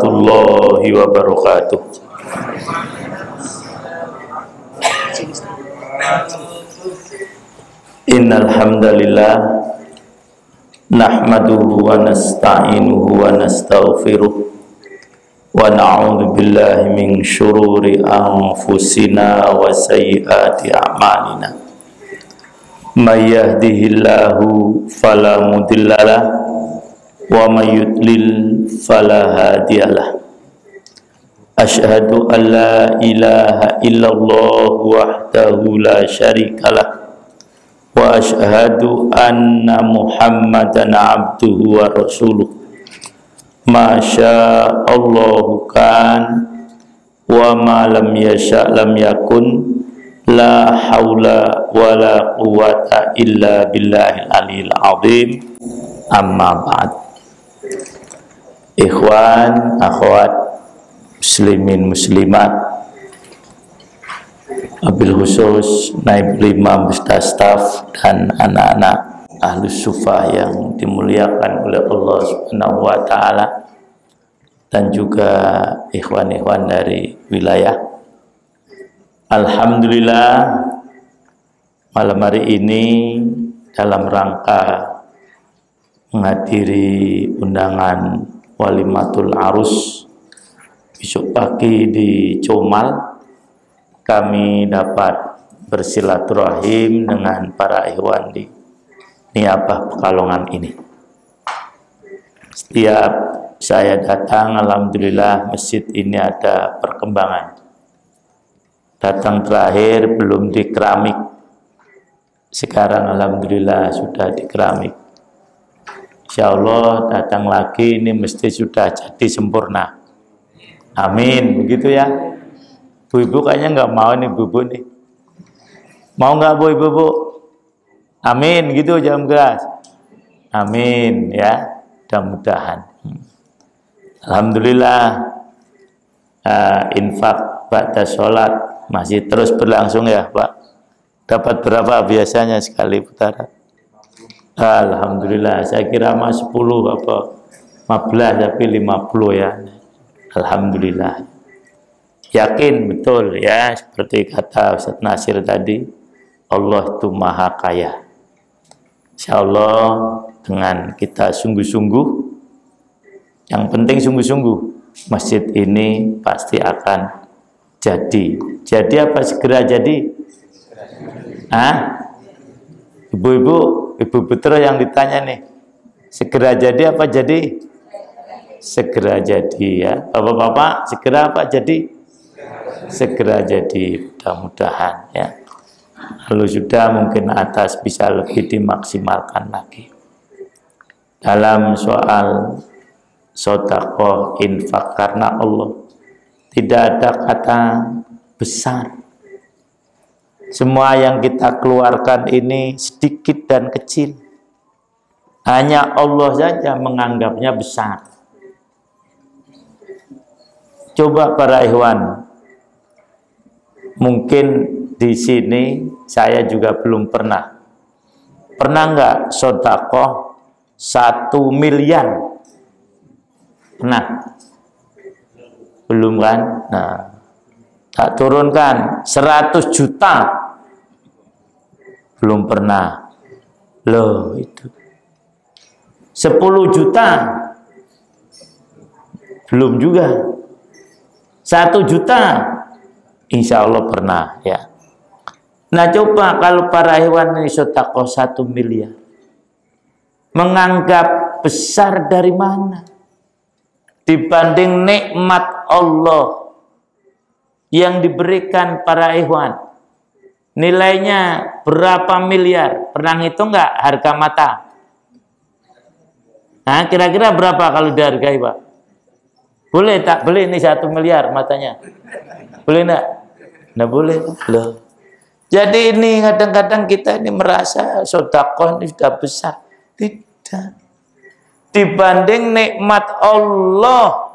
warahmatullahi wabarakatuh. Innal hamdalillah nahmaduhu wa nasta'inuhu wa nastaghfiruh wa na'udzu billahi min syururi anfusina wa sayyiati a'malina. May yahdihillahu fala mudhillalah wa may yudlil fala hadiyalah. Asyhadu an la ilaha illallah wahdahu la syarikalah wa asyhadu anna Muhammadan abduhu wa rasuluh. Masya Allahu kan wa ma lam yasha lam yakun. La haula wa la quwata illa billahil aliyil azim. Amma ba'd. Ikhwan, akhwat, muslimin, muslimat, wabil khusus naib imam beserta staf dan anak-anak ahlus sufah yang dimuliakan oleh Allah Subhanahu wa ta'ala, dan juga ikhwan-ikhwan dari wilayah. Alhamdulillah, malam hari ini dalam rangka menghadiri undangan walimatul arus besok pagi di Comal, kami dapat bersilaturahim dengan para ikhwan di Niabah Pekalongan ini. Setiap saya datang, alhamdulillah masjid ini ada perkembangan. Datang terakhir belum di keramik, sekarang alhamdulillah sudah di keramik. Insya Allah datang lagi ini mesti sudah jadi sempurna. Amin, begitu ya. Bu-ibu kayaknya nggak mau nih, bu-ibu nih. Mau nggak bu, ibu-ibu? Amin, gitu jam gas. Amin ya, mudah-mudahan. Alhamdulillah, infak ba'da sholat masih terus berlangsung ya Pak. Dapat berapa biasanya sekali putaran? Alhamdulillah, saya kira mas 10 apa 15 tapi 50 ya. Alhamdulillah. Yakin betul ya, seperti kata Ustaz Nasir tadi, Allah itu maha kaya. Insya Allah dengan kita sungguh-sungguh, yang penting sungguh-sungguh, masjid ini pasti akan jadi. Jadi apa segera jadi? Ibu-ibu, ibu putra yang ditanya nih, segera jadi apa jadi? Segera jadi ya. Bapak-bapak, segera apa jadi? Segera jadi, mudah-mudahan ya. Lalu sudah mungkin atas bisa lebih dimaksimalkan lagi. Dalam soal sedekah infak karena Allah, tidak ada kata besar. Semua yang kita keluarkan ini sedikit dan kecil. Hanya Allah saja menganggapnya besar. Coba para ikhwan, mungkin di sini saya juga belum pernah. Pernah nggak sedekah 1 miliar? Pernah? Belum kan? Nah, tak turunkan 100 juta, belum pernah. Loh itu 10 juta, belum juga. 1 juta, insya Allah pernah ya. Nah coba kalau para hewan ini sedekah 1 miliar, menganggap besar dari mana? Dibanding nikmat Allah yang diberikan para ikhwan, nilainya berapa miliar? Pernah ngitung nggak harga mata? Nah, kira-kira berapa kalau dihargai, Pak? Boleh tak beli ini 1 miliar matanya? Boleh enggak? Nggak boleh. Loh. Jadi ini kadang-kadang kita ini merasa sedekah ini sudah besar. Tidak. Dibanding nikmat Allah.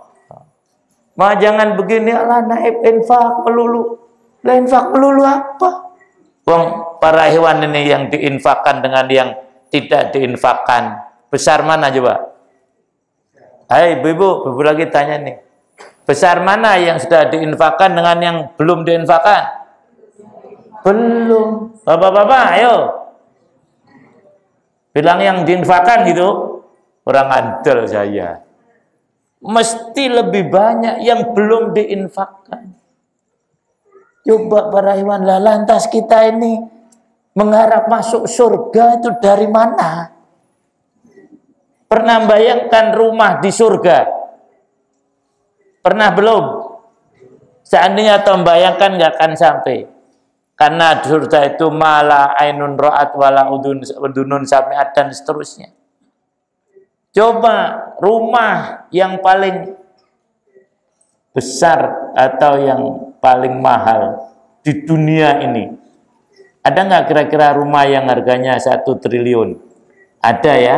Mah jangan begini, Allah naib infak melulu. Lah infak melulu apa? Wong para hewan ini yang diinfakkan dengan yang tidak diinfakkan, besar mana coba? Hai ibu-ibu lagi tanya nih. Besar mana yang sudah diinfakkan dengan yang belum diinfakkan? Belum. Bapak-bapak, ayo. Bilang yang diinfakkan gitu. Orang andal saya. Mesti lebih banyak yang belum diinfakkan. Coba para hewan, lah lantas kita ini mengharap masuk surga itu dari mana? Pernah bayangkan rumah di surga? Pernah belum? Seandainya atau membayangkan nggak akan sampai. Karena surga itu mala ainun ra'at wala udunun sami'at dan seterusnya. Coba rumah yang paling besar atau yang paling mahal di dunia ini. Ada nggak kira-kira rumah yang harganya 1 triliun? Ada ya?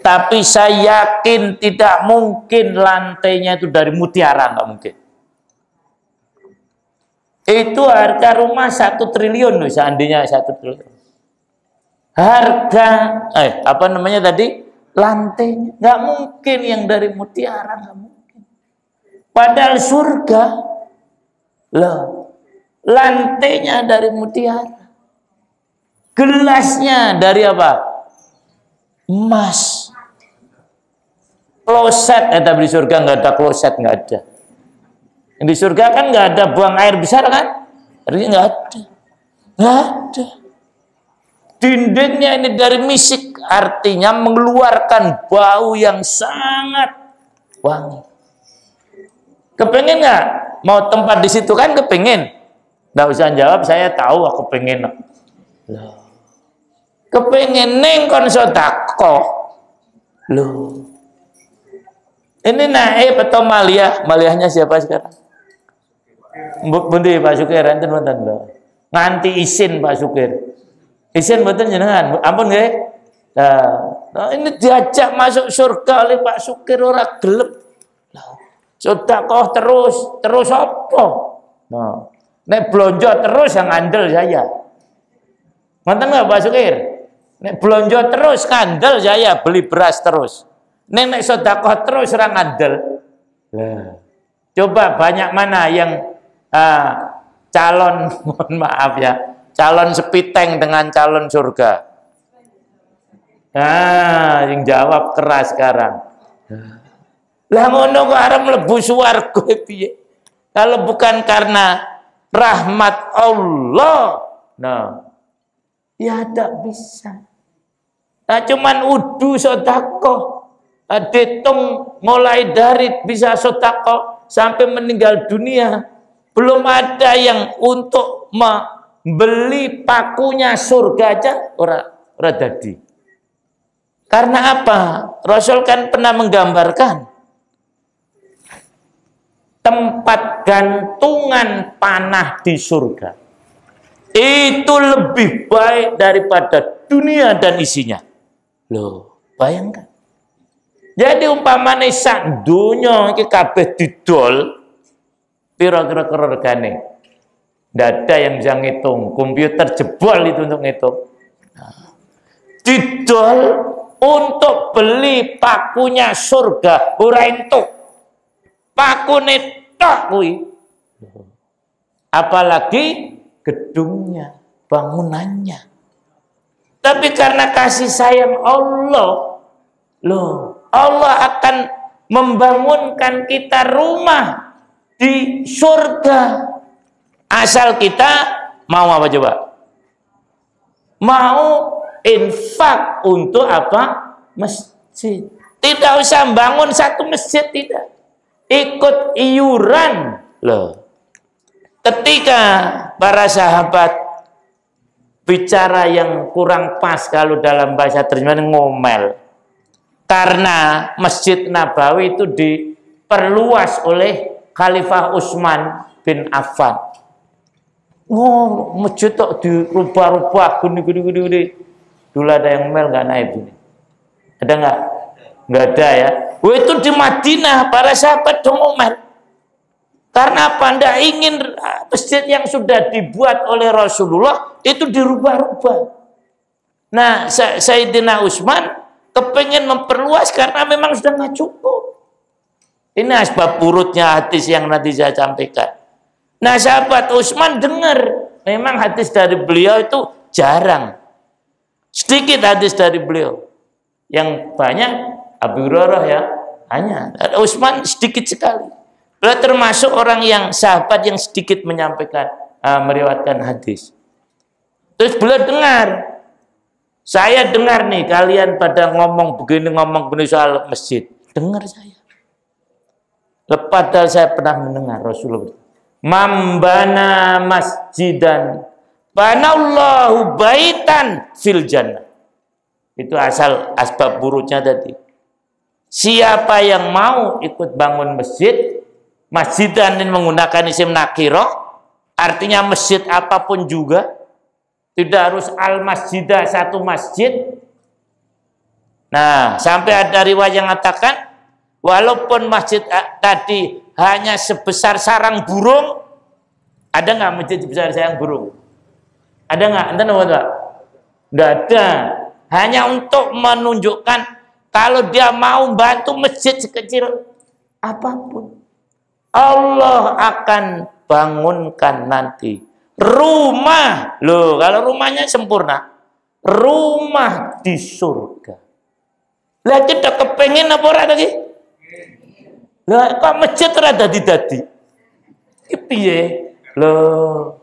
Tapi saya yakin tidak mungkin lantainya itu dari mutiara, nggak mungkin. Itu harga rumah 1 triliun loh, seandainya 1 triliun. Harga, apa namanya tadi? Lantainya. Nggak mungkin yang dari mutiara, nggak mungkin. Padahal surga, loh, lantainya dari mutiara. Gelasnya dari apa? Emas. Kloset, tapi di surga nggak ada kloset, nggak ada. Di surga kan nggak ada buang air besar kan? Artinya nggak ada, nggak ada. Dindingnya ini dari misik, artinya mengeluarkan bau yang sangat wangi. Kepengen nggak mau tempat di situ kan? Kepengen? Nggak usah jawab, saya tahu aku pengen. Kepengen neng kon sodako, loh. Ini naib atau maliyah? Maliyahnya siapa sekarang? Bundi Pak Sukir, enten wonten lho. Nganti isin Pak Sukir. Isin mboten jenengan. Ampun nggih. Nah, ini diajak masuk surga oleh Pak Sukir ora gelem. Sedekah terus apa? Nah, nek blonjo terus yang andel saya. Ngoten enggak Pak Sukir? Nek blonjo terus ngandel saya, beli beras terus. Nek sedekah terus ora ngandel. Lah, coba banyak mana yang calon, mohon maaf ya, calon sepiteng dengan calon surga. Nah, yang jawab keras sekarang. Lah ngono kok arep mlebu swarga piye? Kalau bukan karena rahmat Allah, nah, ya tidak bisa. Nah, cuman udu sedekah. Dihitung mulai dari bisa sedekah sampai meninggal dunia. Belum ada yang untuk membeli pakunya surga aja ora dadi. Karena apa? Rasul kan pernah menggambarkan tempat gantungan panah di surga itu lebih baik daripada dunia dan isinya. Loh, bayangkan. Jadi umpamane sak donya iki kabeh didol, pira-pira regane. Ndak ada yang bisa ngitung, komputer jebol itu untuk ngitung. Didol untuk beli pakunya surga ora entuk. Pakune tok kuwi. Apalagi gedungnya, bangunannya. Tapi karena kasih sayang Allah, loh, Allah akan membangunkan kita rumah di surga. Asal kita mau apa coba? Mau infak untuk apa? Masjid. Tidak usah bangun satu masjid, tidak. Ikut iuran. Loh. Ketika para sahabat bicara yang kurang pas kalau dalam bahasa terjemahan ngomel. Karena Masjid Nabawi itu diperluas oleh Khalifah Utsman bin Affan. Oh, masjid tok dirubah-rubah, gini. Dulu ada yang ngomel nggak naib ini? Ada nggak? Nggak ada ya. Oh, itu di Madinah para sahabat dong ngomel. Karena apa? Nggak ingin masjid yang sudah dibuat oleh Rasulullah itu dirubah-rubah. Nah, Sayyidina Utsman kepengen memperluas karena memang sudah nggak cukup. Ini asbab urutnya hadis yang nanti saya sampaikan. Nah, sahabat Utsman dengar, memang hadis dari beliau itu jarang. Sedikit hadis dari beliau. Yang banyak Abu Hurairah ya, hanya. Utsman sedikit sekali. Beliau termasuk orang yang sahabat yang sedikit menyampaikan, meriwayatkan hadis. Terus beliau dengar. Saya dengar nih kalian pada ngomong begini soal masjid. Dengar saya. Padahal saya pernah mendengar Rasulullah, "Mambana masjidan, banallahu baitan fil jannah." Itu asbab buruknya tadi. Siapa yang mau ikut bangun masjid, masjidan ini menggunakan isim nakiro, artinya masjid apapun juga, tidak harus al-masjidah satu masjid. Nah, sampai ada riwayat yang mengatakan, walaupun masjid tadi hanya sebesar sarang burung, ada nggak masjid sebesar sarang burung? Ada nggak? Anda tahu nggak? Nggak ada. Hanya untuk menunjukkan kalau dia mau bantu masjid sekecil apapun, Allah akan bangunkan nanti rumah. Loh, kalau rumahnya sempurna, rumah di surga. Lah kita kepengen apa ora lagi? Lah kok masjid ora dadi-dadi? Iki piye? Loh.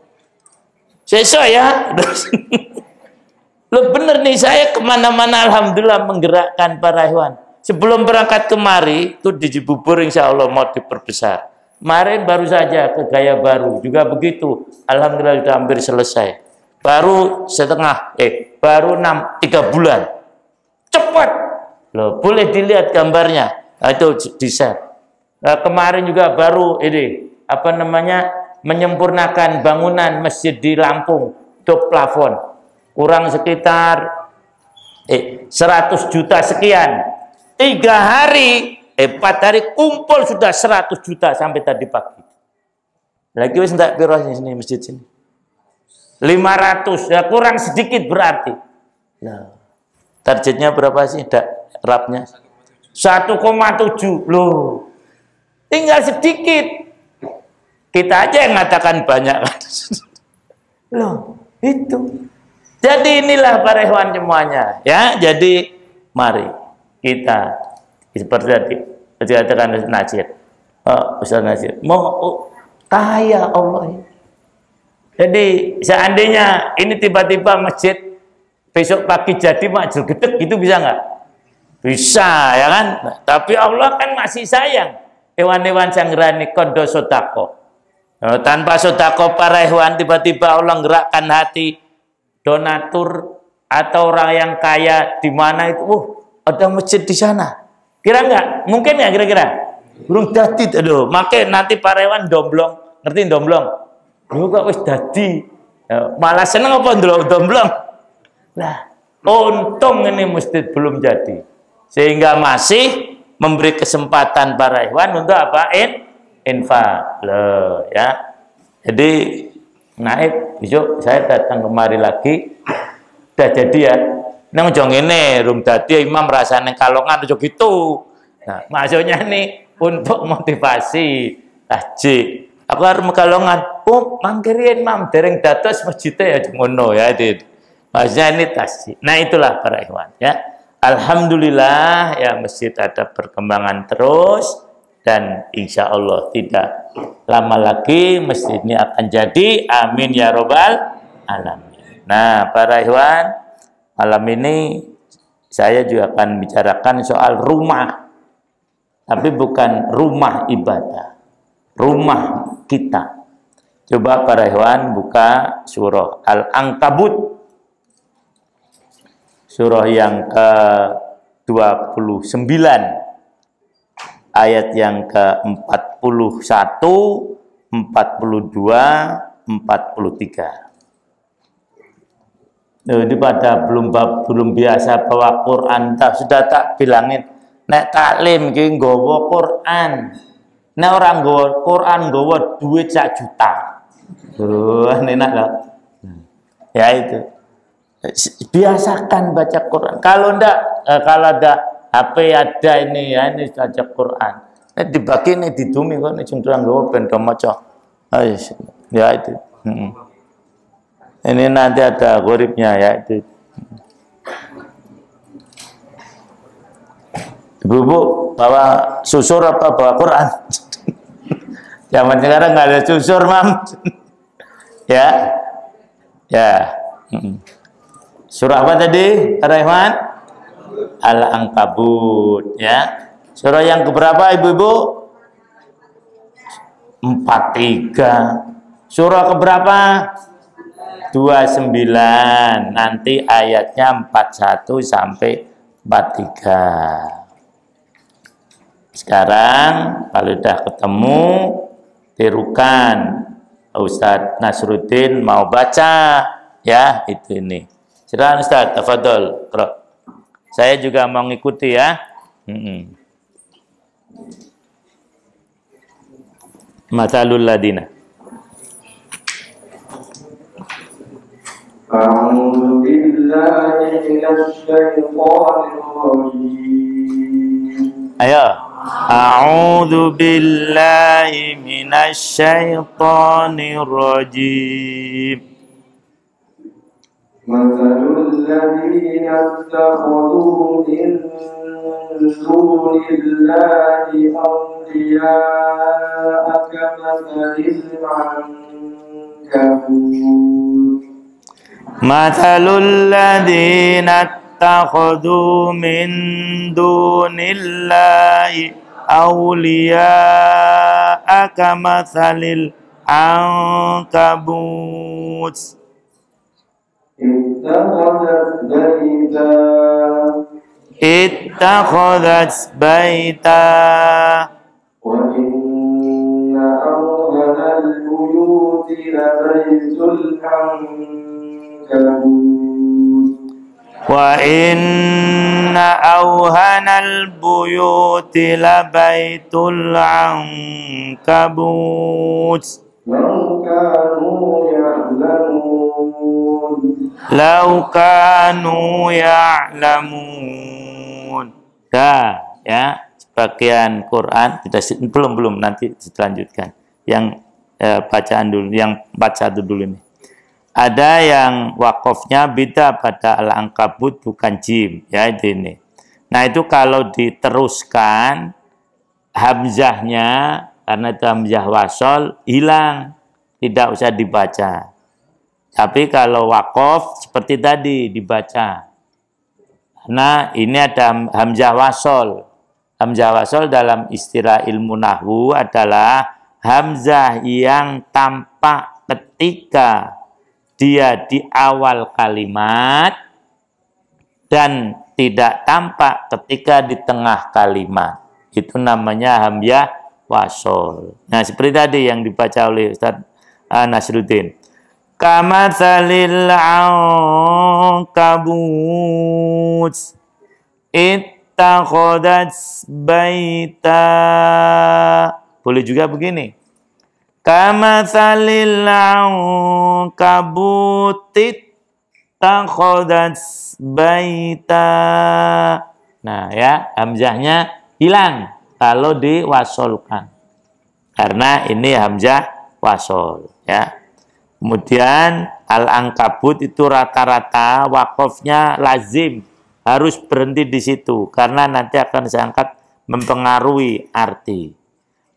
Sesuk ya. Loh bener nih, saya kemana-mana alhamdulillah menggerakkan para hewan. Sebelum berangkat kemari, itu di Cibubur insya Allah mau diperbesar. Kemarin baru saja ke Gaya Baru, juga begitu. Alhamdulillah sudah hampir selesai. Baru baru 3 bulan. Cepat. Loh, boleh dilihat gambarnya. Nah, itu di-share. Nah, kemarin juga baru menyempurnakan bangunan masjid di Lampung, untuk plafon. Kurang sekitar 100 juta sekian. 4 hari kumpul sudah 100 juta sampai tadi pagi. Lagi wis enggak piro sini masjid sini. 500 ya, kurang sedikit berarti. Nah, targetnya berapa sih rapnya? 1,7 loh. Tinggal sedikit. Kita aja yang mengatakan banyak. Loh, itu. Jadi inilah para hewan semuanya, ya. Jadi mari kita seperti tadi katakan Nasir, Ustaz Nasir, mau kaya Allah. Jadi seandainya ini tiba-tiba masjid besok pagi jadi makjul gedek, gitu bisa nggak? Bisa, ya kan? Nah, tapi Allah kan masih sayang hewan-hewan sanggrani kondo sodako. Tanpa sodako para hewan, tiba-tiba Allah gerakkan hati donatur atau orang yang kaya di mana itu, ada masjid di sana. Kira nggak? Mungkin nggak kira-kira? Belum dadi, aduh. Makanya nanti para hewan domblong, ngerti domblong? Lu kok wis dadi, malah seneng apa domblong? Lah, untung ini masjid belum jadi, sehingga masih memberi kesempatan para hewan untuk apa? Infak, loh, ya. Jadi naik besok saya datang kemari lagi, udah jadi ya. Nang jong ini rum dadi imam rasane kalongan aja gitu. Nah, maksudnya nih untuk motivasi tahji. Aku harus kalongan. Oh, mangkirin mam dereng dados masjidnya ya ngono ya, Dit. Maksudnya ini tahji. Nah, itulah para ikhwan ya. Alhamdulillah ya, masjid ada perkembangan terus. Dan insya Allah tidak lama lagi masjid ini akan jadi. Amin ya robbal alamin. Nah, para ikhwan, malam ini saya juga akan bicarakan soal rumah, tapi bukan rumah ibadah, rumah kita. Coba para ikhwan buka surah Al-Ankabut, surah yang ke-29, ayat yang ke-41, 42, 43. Jadi pada belum biasa bawa Quran, sudah tak bilangin, nek taklim ki nggawa Quran. Nek orang nggawa Quran nggawa duit 1 juta. Enak lah. Ya itu. Biasakan baca Quran. Kalau ndak, kalau ada HP ada ini ya, ini baca Quran. Nek dibagi nek didumi kok nek cendrang nggawa ben do maca. Ya itu. Ini nanti ada goribnya ya itu. Ibu-ibu bawa susur apa bawa Quran? Zaman sekarang nggak ada susur, Mam. Ya. Ya. Surah apa tadi, Rahman? Al-Ankabut, ya. Surah yang keberapa, Ibu-ibu? 43. Surah keberapa? 29. Nanti ayatnya 41 sampai 43. Sekarang kalau sudah ketemu, tirukan. Ustadz Nasruddin mau baca, ya itu ini. Silakan Ustadz, tafadhol. Saya juga mau ngikuti ya. Mathalul ladina. A'udzu billahi minasy syaithanir rajim. Ayo. A'udzu billahi minasy syaithanir rajim. Mathalul ladzina ittakhadhu min dunillahi awliya'a kamathalil ankabut. Mathalul ladzina ittakhadhu min dunillahi awliya'a kamathalil ankabut. Ittakhadhat baita wa inna awhanal buyuti labaitul ankabut. Wa inna awhanal buyuti labaitul ankabut. Lau kanu ya'lamun. Dah, ya. Sebagian Quran belum nanti dilanjutkan. Yang bacaan dulu, yang 41 dulu ini. Ada yang wakofnya beda pada Al-Ankabut bukan jim, ya itu ini. Nah itu kalau diteruskan hamzahnya, karena itu hamzah wasol, hilang, tidak usah dibaca. Tapi kalau wakof seperti tadi dibaca. Nah ini ada hamzah wasol. Hamzah wasol dalam istilah ilmu nahwu adalah hamzah yang tampak ketika dia di awal kalimat dan tidak tampak ketika di tengah kalimat. Itu namanya hamzah wasol. Nah, seperti tadi yang dibaca oleh Ustaz Nasruddin. Kamatsalil ankabut ittakhadhat baita. Boleh juga begini. Kamatsalil ankabut ittakhadhat baita. Nah, ya, hamzahnya hilang kalau diwasolkan. Karena ini hamzah wasol, ya. Kemudian Al-Ankabut itu rata-rata wakofnya lazim, harus berhenti di situ karena nanti akan sangat mempengaruhi arti.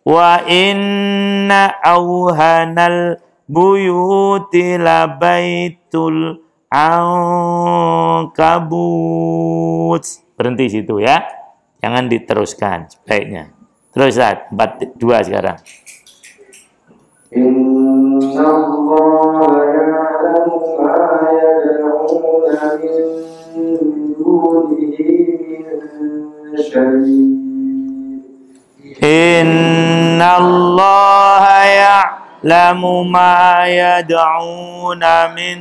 Wa inna awhanal buyuti labaitul ankabut. Berhenti situ ya. Jangan diteruskan sebaiknya. Terus Ustaz, 42 sekarang. Inna Allah ya'lamu ma yad'una min dunihi min syai'. Inna Allah ya'lamu ma yad'una min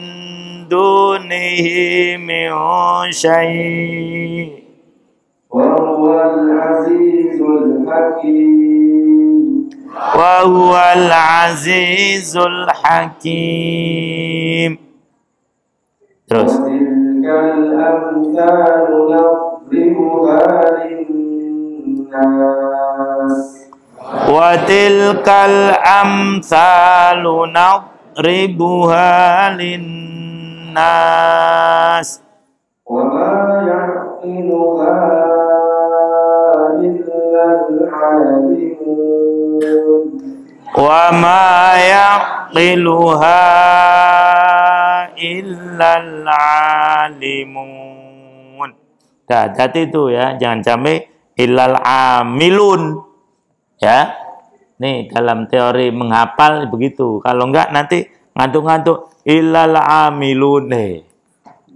dunihi min syai'. Wa huwal azizul hakim. Wa huwal azizul hakim. Terus. Tilkal amthalu nadribuha linnas. Wa tilkal amsalu nadribuha linnas. وما يعقلها إلا العالمون Wa ma yaqiluha illal alimun. Hati itu ya, jangan sampai illal amilun. Ya. Nih dalam teori menghafal begitu. Kalau enggak nanti ngantuk-ngantuk illal amilun nih.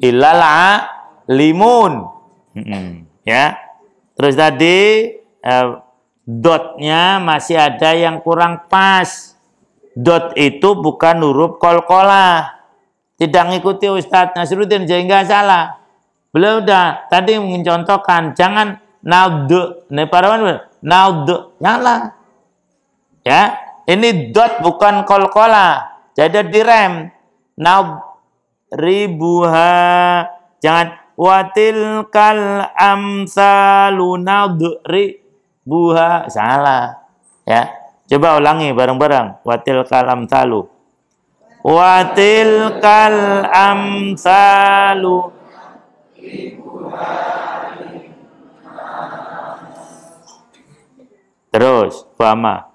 Illal alimun. Ya. Terus tadi dotnya masih ada yang kurang pas. Dot itu bukan huruf qalqalah. Tidak ngikuti Ustadz Nasruddin sehingga salah. Beliau udah tadi mencontohkan jangan naud. Nih para naud nyala. Ya, ini dot bukan qalqalah. Jadi direm. Naud ribuha. Jangan watil kal amsalu nadri buha, salah ya. Coba ulangi bareng-bareng. Watil kal amsalu. Watil kal amsalu. Terus fama.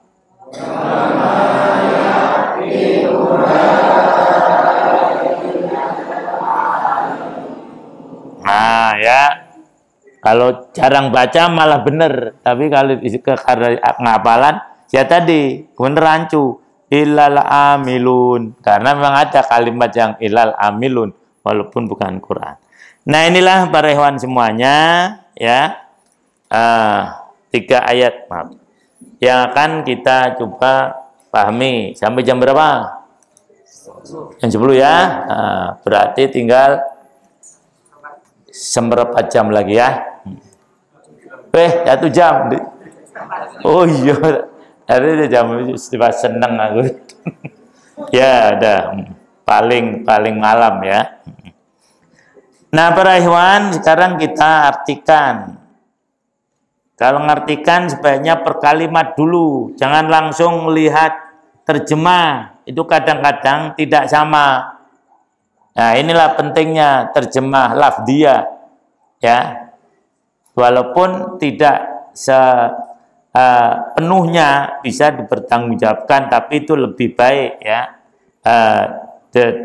Nah ya, kalau jarang baca malah bener, tapi kalau karena ngapalan ya tadi bener rancu ilal amilun, karena memang ada kalimat yang ilal amilun walaupun bukan Quran. Nah inilah para ikhwan semuanya ya, 3 ayat maaf yang akan kita coba pahami sampai jam berapa? Jam 10 ya. Berarti tinggal seberapa jam lagi ya? 1 jam. Oh iya, hari jam sudah seneng aku. Ya, ada paling malam ya. Nah, para ikhwan, sekarang kita artikan. Kalau ngartikan sebaiknya per kalimat dulu, jangan langsung melihat terjemah. Itu kadang-kadang tidak sama. Nah, inilah pentingnya terjemah lafdiyah ya. Walaupun tidak sepenuhnya bisa dipertanggungjawabkan, tapi itu lebih baik ya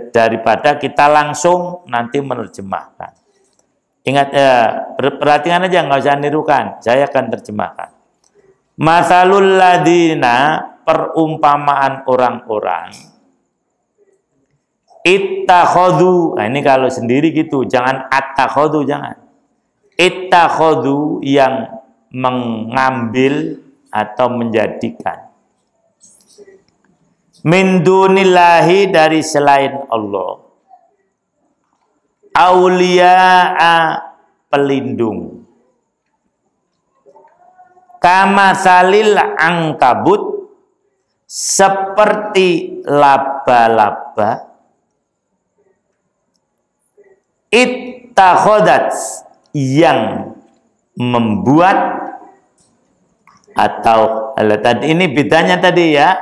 daripada kita langsung nanti menerjemahkan. Ingat perhatikan aja, nggak usah nirukan. Saya akan terjemahkan. Masalul ladina, perumpamaan orang-orang. Ittakhadhu, nah ini kalau sendiri gitu, jangan attakhadhu, jangan. Ittakhadhu yang mengambil atau menjadikan. Min dunillahi, dari selain Allah. Auliya'a, pelindung. Kama salil angkabut, seperti laba-laba. Ittakhadat, yang membuat, atau tadi ini bedanya tadi ya.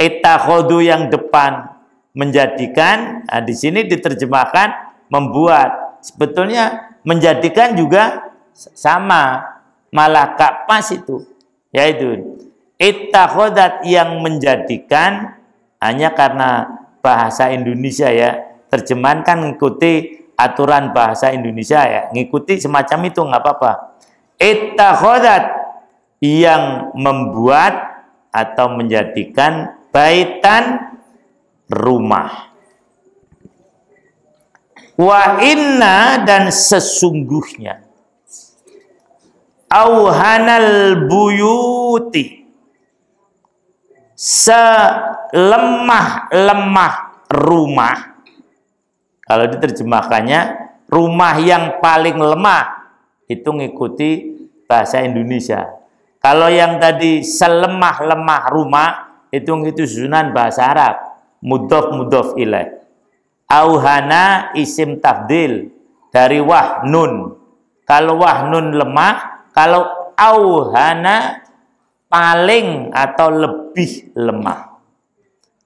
Ittakhadu yang depan menjadikan, nah di sini diterjemahkan membuat. Sebetulnya menjadikan juga sama, malah gak pas itu. Yaitu ittakhadat, yang menjadikan, hanya karena bahasa Indonesia ya. Terjemahan kan ngikuti aturan bahasa Indonesia ya, ngikuti semacam itu nggak apa-apa. Ittakhadat, yang membuat atau menjadikan, baitan, rumah. Wa inna, dan sesungguhnya, auhanal buyuti, selemah-lemah rumah. Kalau diterjemahkannya rumah yang paling lemah, itu ngikuti bahasa Indonesia. Kalau yang tadi selemah-lemah rumah, itu susunan bahasa Arab, mudhof ilaih. Auhana isim tafdil dari wahnun. Kalau wahnun lemah, kalau auhana paling atau lebih lemah.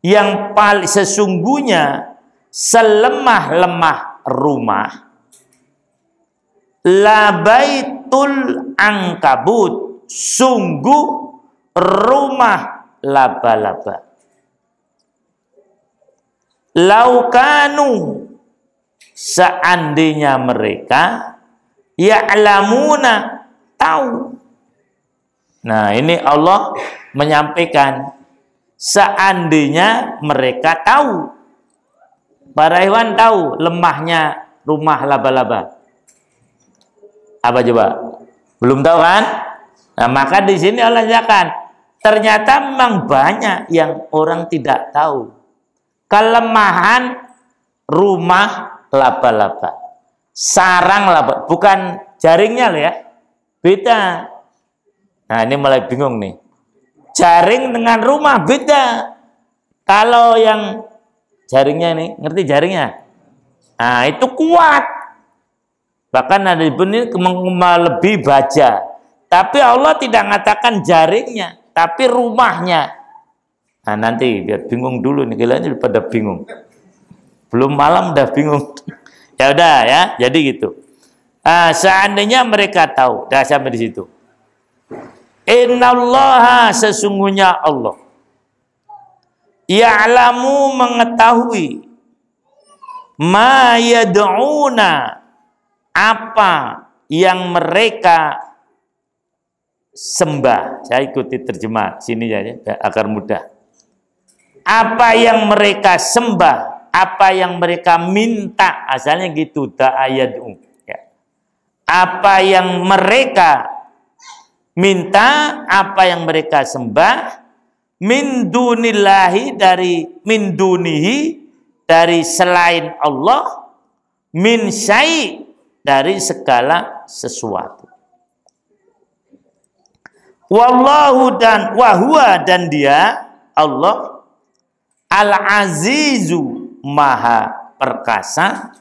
Yang paling sesungguhnya selemah-lemah rumah la baitul ankabut, sungguh rumah laba-laba. Laukanu, seandainya mereka ya'lamuna, tahu. Nah, ini Allah menyampaikan seandainya mereka tahu. Para hewan tahu lemahnya rumah laba-laba. Apa coba? Belum tahu kan? Nah, maka di sini Allah nyatakan ternyata memang banyak yang orang tidak tahu kelemahan rumah laba-laba. Sarang laba, bukan jaringnya loh ya. Beda. Nah, ini mulai bingung nih. Jaring dengan rumah beda. Kalau yang jaringnya nih, ngerti jaringnya? Nah, itu kuat. Bahkan ada ini lebih baja. Tapi Allah tidak mengatakan jaringnya, tapi rumahnya. Nah, nanti biar bingung dulu nih, kalian pada bingung. Belum malam udah bingung. Ya udah ya, jadi gitu. Seandainya mereka tahu, dah sampai di situ. Innallaha, sesungguhnya Allah ya'lamu, mengetahui ma yad'una, apa yang mereka sembah. Saya ikuti terjemah sini ya, agar mudah. Apa yang mereka sembah, apa yang mereka minta, asalnya gitu, ta'ayad'u ya. Apa yang mereka minta, apa yang mereka sembah, min dunillahi, dari min dunihi, dari selain Allah, min syai', dari segala sesuatu. Wallahu, dan wahwa, dan dia Allah al-azizu, maha perkasa,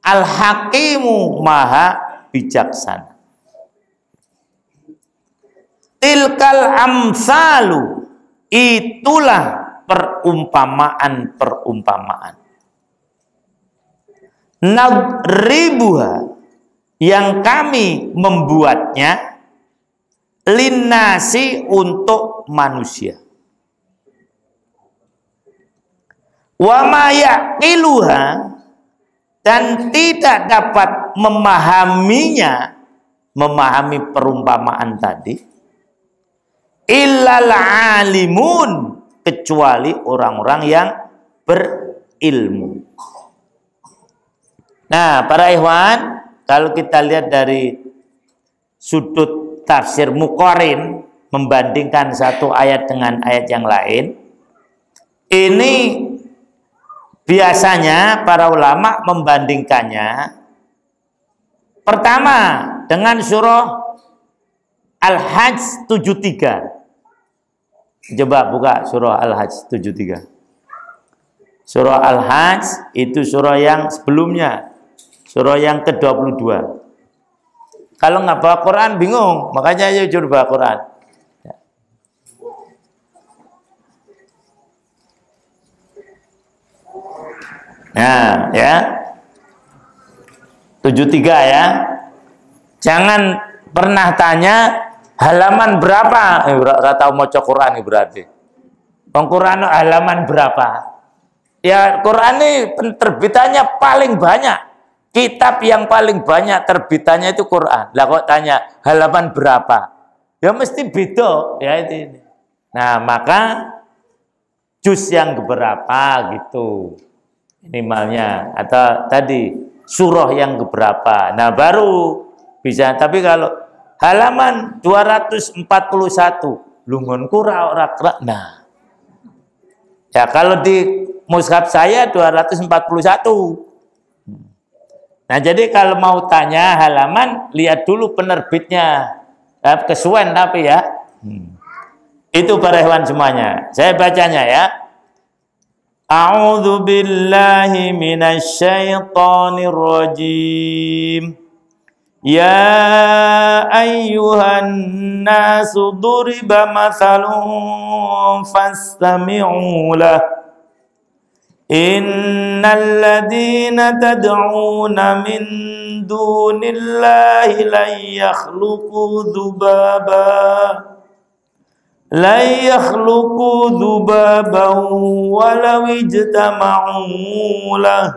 al-hakimu, maha bijaksana. Tilkal amsalu, itulah perumpamaan-perumpamaan. Nadribuha, yang kami membuatnya, linnasi, untuk manusia. Wa ma yaqiluha, dan tidak dapat memahaminya, memahami perumpamaan tadi, illal alimun, kecuali orang-orang yang berilmu. Nah, para ikhwan, kalau kita lihat dari sudut tafsir Muqarin, membandingkan satu ayat dengan ayat yang lain, ini biasanya para ulama membandingkannya pertama dengan surah Al-Hajj 73. Coba buka surah Al-Hajj 73. Surah Al-Hajj itu surah yang sebelumnya, surah yang ke-22. Kalau nggak bawa Quran bingung, makanya ayo jujur bawa Quran. Nah, ya. 73 ya. Jangan pernah tanya halaman berapa? Nggak tahu mau cek Quran berarti. Quran halaman berapa? Ya, Quran ini terbitannya paling banyak. Kitab yang paling banyak terbitannya itu Quran. Lah kok tanya halaman berapa? Ya mesti beda ya ini. Nah, maka juz yang keberapa gitu minimalnya, atau tadi surah yang keberapa. Nah, baru bisa. Tapi kalau halaman 241 lungonku ora. Nah, ya kalau di mushaf saya 241. Nah, jadi kalau mau tanya halaman, lihat dulu penerbitnya. Kesuwen tapi ya. Itu para hewan semuanya. Saya bacanya ya. A'udzu billahi minasy syaithanir rajim. Ya ayyuhan nasu duriba mathalun fastami'u lah. Innal ladhina tad'una min dunillahi lan yakhluqu dhubaban walau ijtama'u lah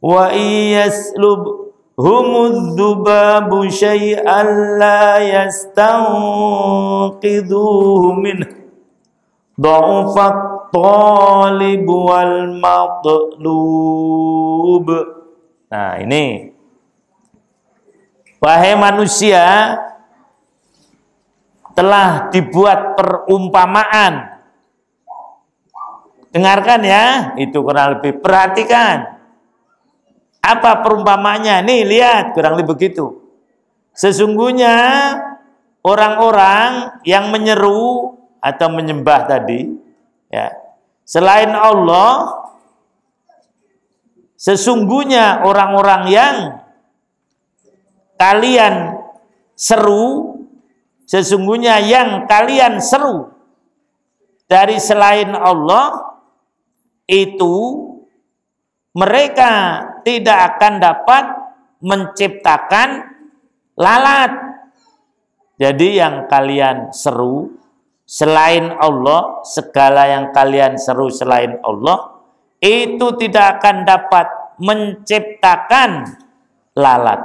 wa yaslubhumudh dhubabu syai'an la yastanqidhuhu minhu dha'ufat talib wal matlub. Nah, ini wahai manusia, telah dibuat perumpamaan. Dengarkan ya, itu kurang lebih, perhatikan. Apa perumpamaannya? Nih, lihat, kurang lebih begitu. Sesungguhnya orang-orang yang menyeru atau menyembah tadi, ya, selain Allah, sesungguhnya orang-orang yang kalian seru, sesungguhnya yang kalian seru dari selain Allah itu mereka tidak akan dapat menciptakan lalat. Jadi yang kalian seru selain Allah, segala yang kalian seru selain Allah, itu tidak akan dapat menciptakan lalat.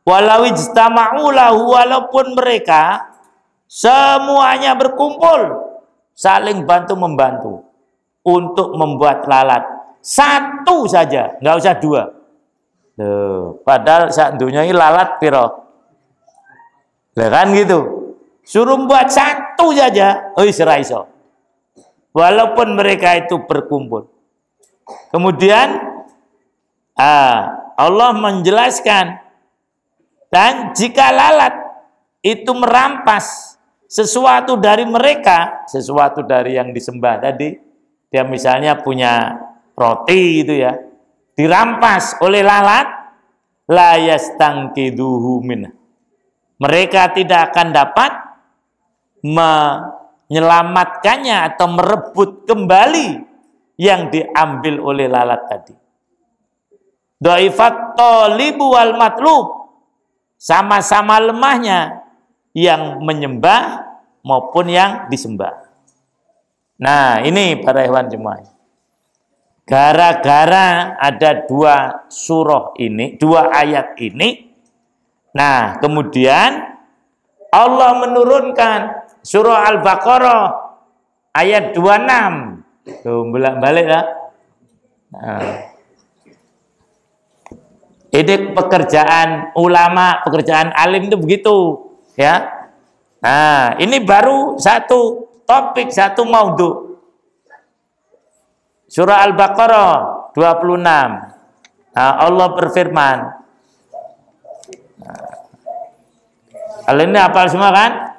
Walau ijtama'u lahu, walaupun mereka semuanya berkumpul, saling bantu-membantu untuk membuat lalat. Satu saja, nggak usah dua. Padahal saat dunia ini lalat piro. Kan gitu. Suruh buat satu saja, ora iso. Walaupun mereka itu berkumpul. Kemudian Allah menjelaskan, dan jika lalat itu merampas sesuatu dari mereka, sesuatu dari yang disembah tadi, dia misalnya punya roti itu ya, dirampas oleh lalat, la yastanqiduhu minhu. Mereka tidak akan dapat menyelamatkannya atau merebut kembali yang diambil oleh lalat tadi. Dhaifat talibu wal matlub, sama-sama lemahnya yang menyembah maupun yang disembah. Nah, ini para hewan jemaah. Gara-gara ada dua surah ini, dua ayat ini, nah kemudian Allah menurunkan surah Al-Baqarah ayat 26. Tuh, bolak-balik ya. Nah. Ini pekerjaan ulama, pekerjaan alim itu begitu, ya. Nah, ini baru satu topik, satu maudhu. Surah Al-Baqarah 26. Nah, Allah berfirman. Kalian ini hafal semua kan?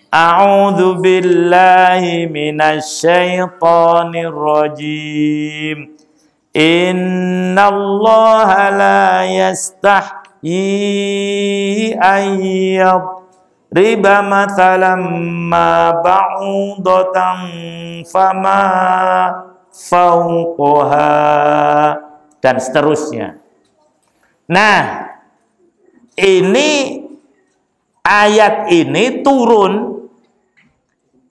A'udzu billahi minasyaitonir rajim. Innallaha la yastahyi ayyadriba mathalan ma ba'udatan fama fawqaha, dan seterusnya. Nah, ini ayat ini turun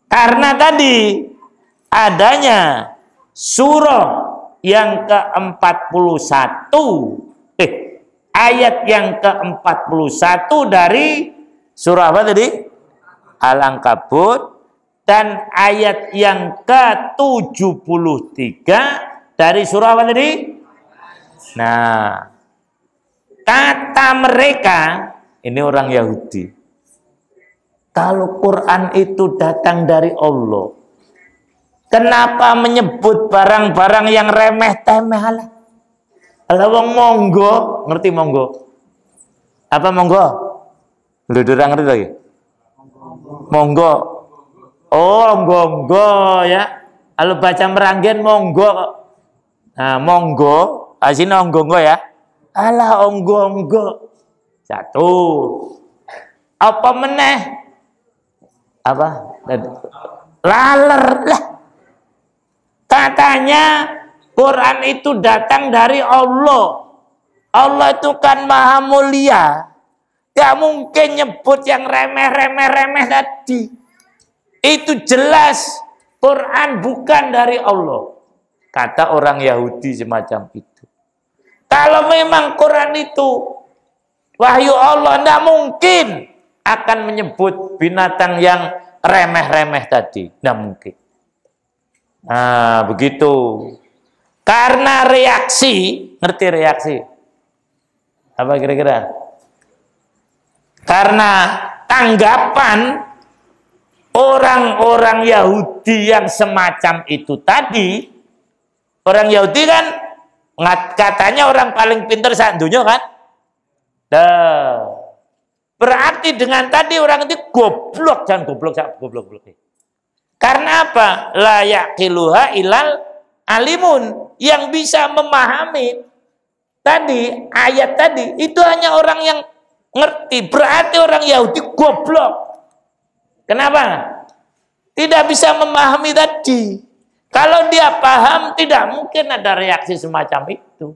karena tadi adanya surah yang ke-41, ayat yang ke-41 dari surah apa tadi? Al-Ankabut, dan ayat yang ke-73 dari surah apa tadi? Nah, kata mereka, ini orang Yahudi, kalau Quran itu datang dari Allah, kenapa menyebut barang-barang yang remeh-temeh alah? Alah wong monggo, ngerti monggo? Apa monggo? Lu durang ngerti lagi? Monggo. Oh, monggo ya. Kalau baca meranggen monggo. Nah, monggo, asine monggo ya. Alah onggo-onggo. Satu. Apa meneh? Apa? Laler lah. Katanya Quran itu datang dari Allah. Allah itu kan maha mulia. Gak mungkin nyebut yang remeh-remeh tadi. Itu jelas Quran bukan dari Allah. Kata orang Yahudi semacam itu. Kalau memang Quran itu wahyu Allah, tidak mungkin akan menyebut binatang yang remeh-remeh tadi. Tidak mungkin. Nah, begitu. Karena reaksi, ngerti reaksi? Apa kira-kira? Karena tanggapan orang-orang Yahudi yang semacam itu tadi, orang Yahudi kan katanya orang paling pintar saat dunia kan? Berarti dengan tadi orang itu goblok, jangan goblok. Karena apa? La yaqiluha ilal alimun, yang bisa memahami tadi ayat tadi itu hanya orang yang ngerti. Berarti orang Yahudi goblok. Kenapa? Tidak bisa memahami tadi. Kalau dia paham, tidak mungkin ada reaksi semacam itu.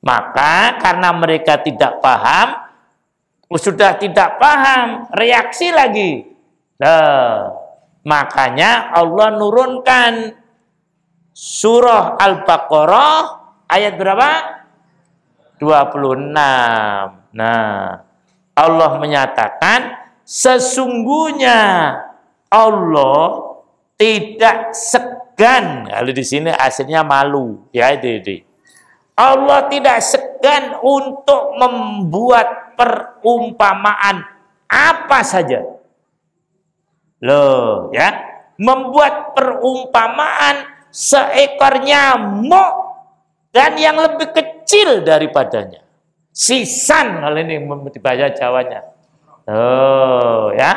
Maka karena mereka tidak paham, sudah tidak paham, reaksi lagi. Makanya Allah nurunkan surah Al-Baqarah ayat berapa? 26. Nah, Allah menyatakan sesungguhnya Allah tidak segan. Kalau di sini aslinya malu, ya itu. Allah tidak segan untuk membuat perumpamaan apa saja. Loh, ya. Membuat perumpamaan seekor nyamuk dan yang lebih kecil daripadanya. Sisan kalau ini dibaca Jawanya. Oh, ya.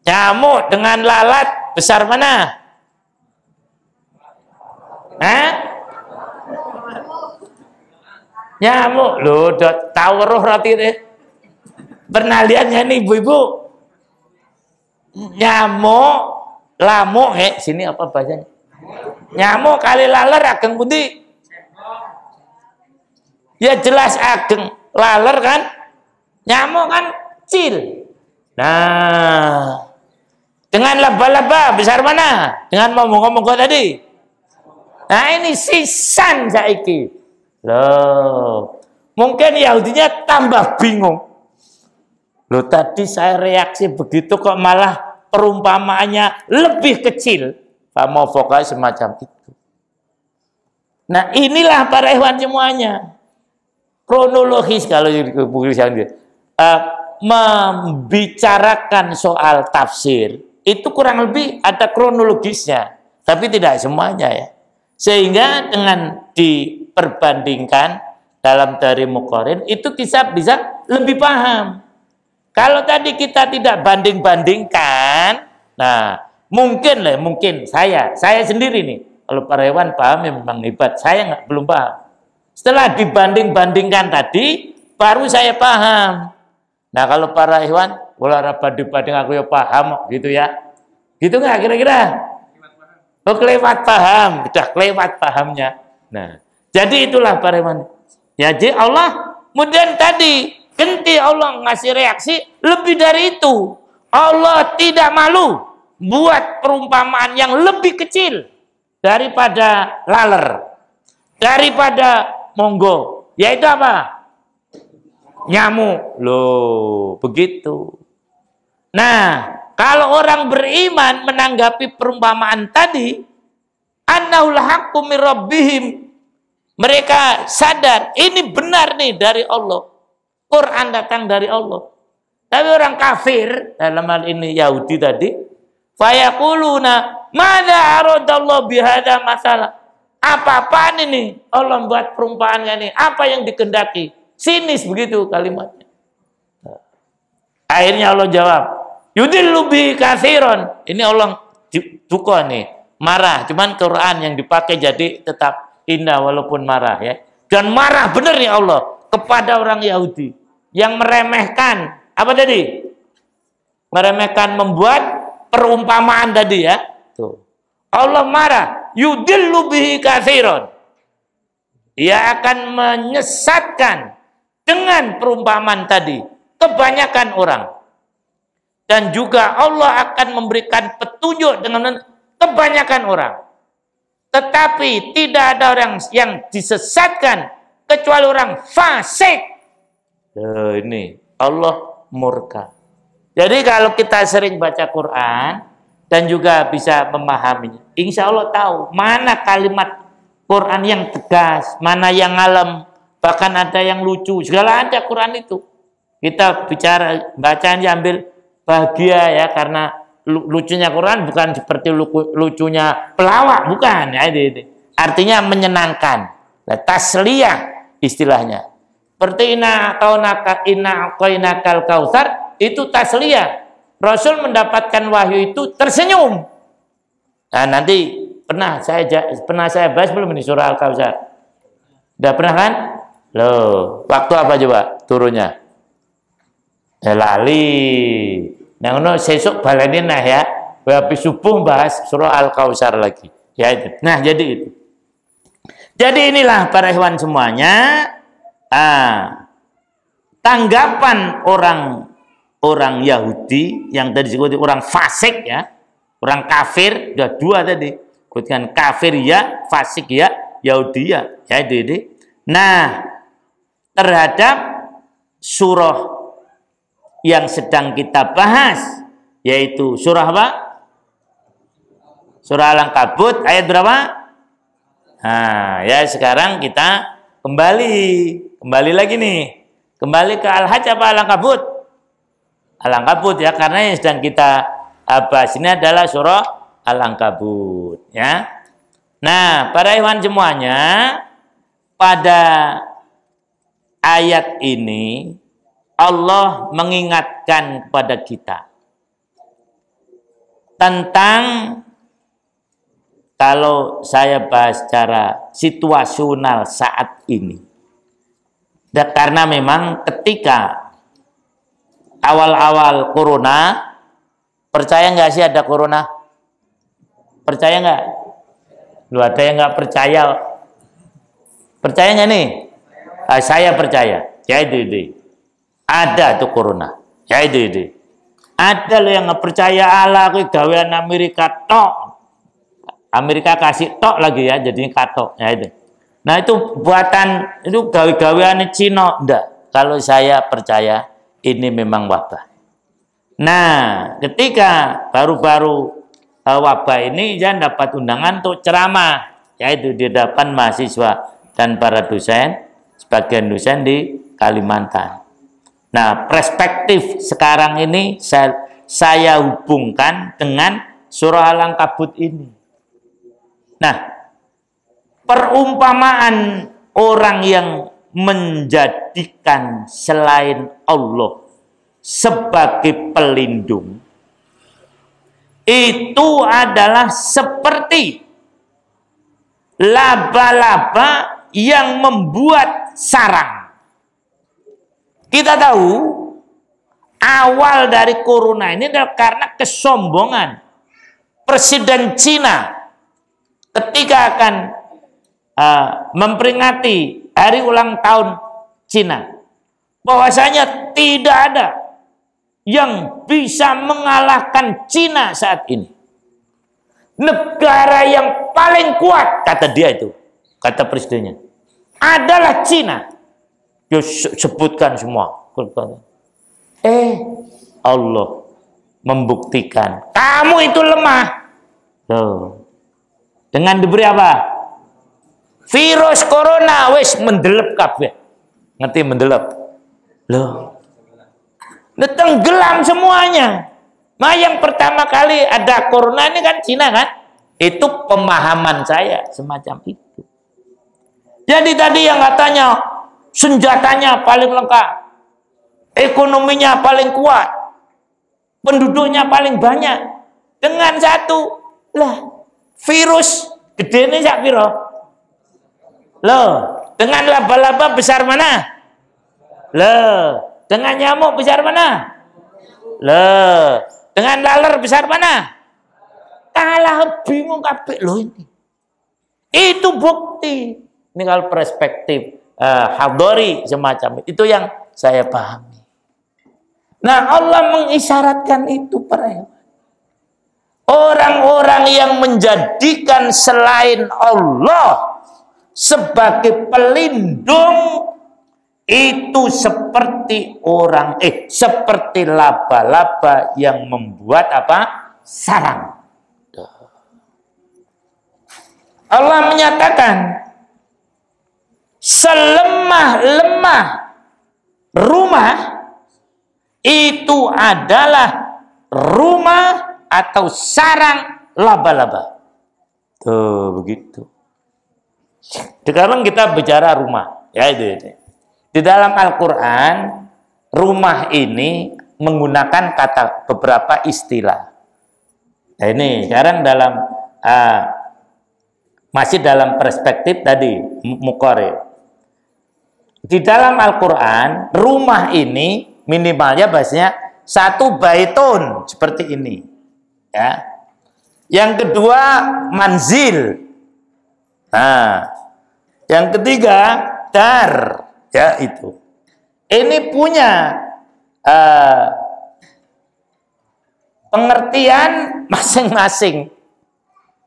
Nyamuk dengan lalat besar mana? Nyamuk, loh, udah tahu roh roti deh. Pernah lihatnya nih ibu-ibu? Nyamuk, lamuk, sini apa bahasanya? Nyamuk kali laler ageng pundi? Ya jelas ageng, laler kan? Nyamuk kan kecil. Nah, dengan laba-laba besar mana? Dengan ngomong-ngomong tadi. Nah, ini sisan saiki. Loh, mungkin Yahudinya tambah bingung. Loh, tadi saya reaksi begitu kok malah perumpamaannya lebih kecil. Mau fokus semacam itu. Nah, inilah para hewan semuanya. Kronologis kalau membicarakan soal tafsir itu kurang lebih ada kronologisnya, tapi tidak semuanya ya. Sehingga dengan diperbandingkan dalam dari Muqarrin itu kita bisa lebih paham. Kalau tadi kita tidak banding-bandingkan, nah mungkin saya sendiri nih, kalau para hewan paham ya memang hebat, saya belum paham. Setelah dibanding-bandingkan tadi, baru saya paham. Nah kalau para hewan, kalau banding-banding aku ya paham, gitu ya. Gitu nggak kira-kira? Oh, kelewat paham, sudah kelewat pahamnya. Nah, jadi itulah para hewan. Ya, jadi Allah, kemudian tadi, ganti Allah ngasih reaksi, lebih dari itu. Allah tidak malu buat perumpamaan yang lebih kecil daripada laler, daripada monggo, yaitu apa? Nyamuk. Loh, begitu. Nah, kalau orang beriman menanggapi perumpamaan tadi, annahul haqqu mir rabbihim, mereka sadar ini benar nih dari Allah. Quran datang dari Allah. Tapi orang kafir, dalam hal ini Yahudi tadi, fayaquluna madza aradallahu bihadza masalah. Apa-apaan ini? Allah buat perumpamaan ini. Apa yang dikehendaki? Sinis begitu kalimatnya. Akhirnya Allah jawab, yudillu bi katsiran. Ini Allah duka nih, marah. Cuman Quran yang dipakai jadi tetap indah walaupun marah ya. Dan marah benar ya Allah kepada orang Yahudi yang meremehkan apa tadi? Meremehkan membuat perumpamaan tadi ya. Tuh. Allah marah, yudillu bihi katsiran. Ia akan menyesatkan dengan perumpamaan tadi kebanyakan orang. Dan juga Allah akan memberikan petunjuk dengan kebanyakan orang. Tetapi tidak ada orang yang disesatkan kecuali orang fasik. Ini Allah murka. Jadi kalau kita sering baca Quran dan juga bisa memahaminya, insya Allah tahu mana kalimat Quran yang tegas, mana yang ngalem, bahkan ada yang lucu, segala ada Quran itu. Kita bicara bacaannya ambil bahagia ya, karena lucunya Quran bukan seperti lucunya pelawak, bukan ya, ini. Artinya menyenangkan. Nah, tasliyah istilahnya. Seperti inna aqainakal kautsar itu tasliyah. Rasul mendapatkan wahyu itu tersenyum. Nah, nanti pernah saya bahas belum ini surah Al-Kautsar? Udah pernah kan? Loh, waktu apa coba turunnya? Lali. Nah, sesuk baleni nah ya. Habis subuh bahas surah Al-Kautsar lagi. Ya itu. Nah, jadi itu. Jadi inilah para ikhwan semuanya, tanggapan orang Yahudi yang tadi disebut orang fasik ya, orang kafir, sudah dua tadi. Sebutkan kafir ya, fasik ya, Yahudi ya. Ya itu. Nah, terhadap surah yang sedang kita bahas, yaitu surah apa? Surah Al-Ankabut ayat berapa? Nah, ya sekarang kita kembali lagi nih. Kembali ke Al-Hajj apa Al-Ankabut? Al-Ankabut ya, karena yang sedang kita bahas ini adalah surah Al-Ankabut ya. Nah, para ikhwan semuanya, pada ayat ini Allah mengingatkan kepada kita tentang, kalau saya bahas secara situasional saat ini. Dan karena memang ketika awal-awal corona, percaya nggak sih ada corona? Percaya nggak? Lu ada yang nggak percaya? Percaya nggak nih? Saya percaya. Ya itu. Ada tuh corona. Ya itu. Ada lo yang nggak percaya Allah, gawean Amerika tok. Amerika kasih tok lagi ya, jadinya katok. Ya itu. Nah itu buatan, itu gawe-gawean Cina. Enggak. Kalau saya percaya ini memang wabah. Nah, ketika baru-baru wabah ini, jangan dapat undangan untuk ceramah, yaitu di depan mahasiswa dan para dosen, sebagian dosen di Kalimantan. Nah, perspektif sekarang ini saya hubungkan dengan surah Al-Ankabut ini. Nah, perumpamaan orang yang menjadikan selain Allah sebagai pelindung itu adalah seperti laba-laba yang membuat sarang. Kita tahu awal dari corona ini adalah karena kesombongan Presiden Cina ketika akan memperingati hari ulang tahun Cina, bahwasanya tidak ada yang bisa mengalahkan Cina saat ini. Negara yang paling kuat, kata dia itu, kata presidennya, adalah Cina. Dia sebutkan semua. Allah membuktikan kamu itu lemah. Tuh. Dengan diberi apa? Virus corona wis mendelep kabeh. Ngerti mendelep? Loh. Tenggelam semuanya. Nah, yang pertama kali ada corona ini kan Cina kan? Itu pemahaman saya semacam itu. Jadi tadi yang katanya senjatanya paling lengkap, ekonominya paling kuat, penduduknya paling banyak, dengan satu lah virus gede ini sak piro? Loh, Dengan laba-laba besar mana? Dengan nyamuk besar mana? Dengan laler besar mana? Kalah, bingung kabeh loh ini. Itu bukti. Ini kalau perspektif hadori semacam itu yang saya pahami. Nah, Allah mengisyaratkan itu para orang-orang yang menjadikan selain Allah sebagai pelindung itu seperti seperti laba-laba yang membuat apa? Sarang. Allah menyatakan selemah-lemah rumah itu adalah rumah atau sarang laba-laba. Tuh begitu. Sekarang kita bicara rumah, ya itu. Di dalam Al-Quran, rumah ini menggunakan beberapa istilah. Nah, ini sekarang dalam masih dalam perspektif tadi muqarrir. Di dalam Al-Quran, rumah ini minimalnya bahasanya satu baitun seperti ini, ya. Yang kedua manzil. Nah, yang ketiga dar, ya itu. Ini punya pengertian masing-masing.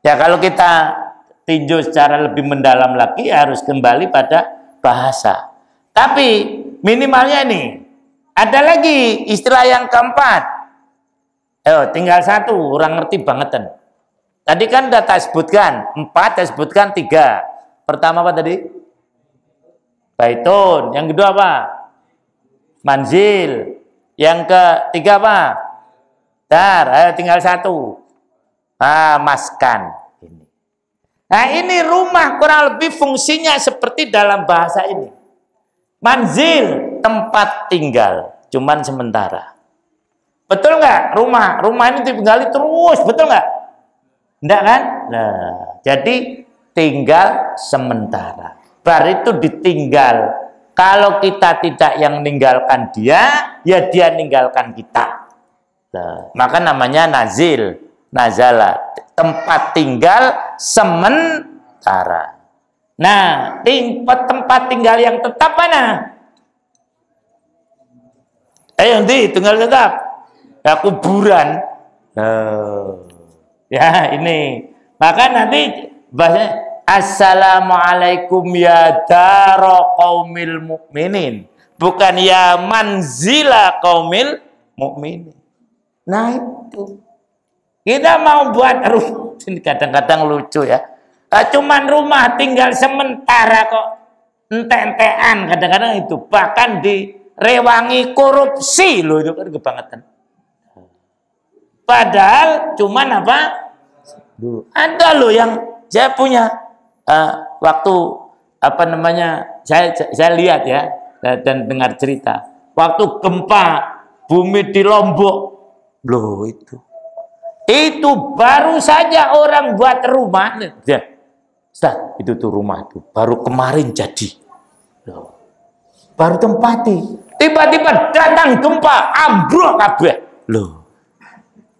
Ya kalau kita tinjau secara lebih mendalam lagi harus kembali pada bahasa. Tapi minimalnya ini ada lagi istilah yang keempat. Tinggal satu orang ngerti bangetan. Tadi kan udah tak sebutkan 4, tak sebutkan 3. Pertama apa tadi? Baitun. Yang kedua apa? Manzil. Yang ketiga apa? Dar. Tinggal satu. Maskan. Nah ini rumah kurang lebih fungsinya seperti dalam bahasa ini. Manzil, tempat tinggal, cuman sementara. Betul nggak? Rumah ini ditinggali terus, betul nggak? Enggak kan? Nah, jadi tinggal sementara. Bar itu ditinggal. Kalau kita tidak yang meninggalkan dia, ya dia meninggalkan kita. Nah, maka namanya nazil, nazala, tempat tinggal sementara. Nah, tempat tinggal yang tetap mana? Nanti tinggal tetap. Ya, kuburan. Ya, ini. Maka nanti bahasa assalamualaikum ya daro qaumil mukminin. Bukan ya manzila qaumil mukminin. Nah, itu. Kita mau buat rumah, kadang-kadang lucu ya. Cuman rumah tinggal sementara kok, ente-entean kadang-kadang itu. Bahkan direwangi korupsi loh, itu kan kebangetan. Padahal cuman apa? Ada loh yang saya punya waktu apa namanya? Saya lihat ya dan dengar cerita. Waktu gempa bumi di Lombok, loh itu baru saja orang buat rumah. Ya, Ustaz, itu tuh rumah tuh baru kemarin jadi. Loh, baru tempati. Tiba-tiba datang gempa, ambruk kabeh. Loh.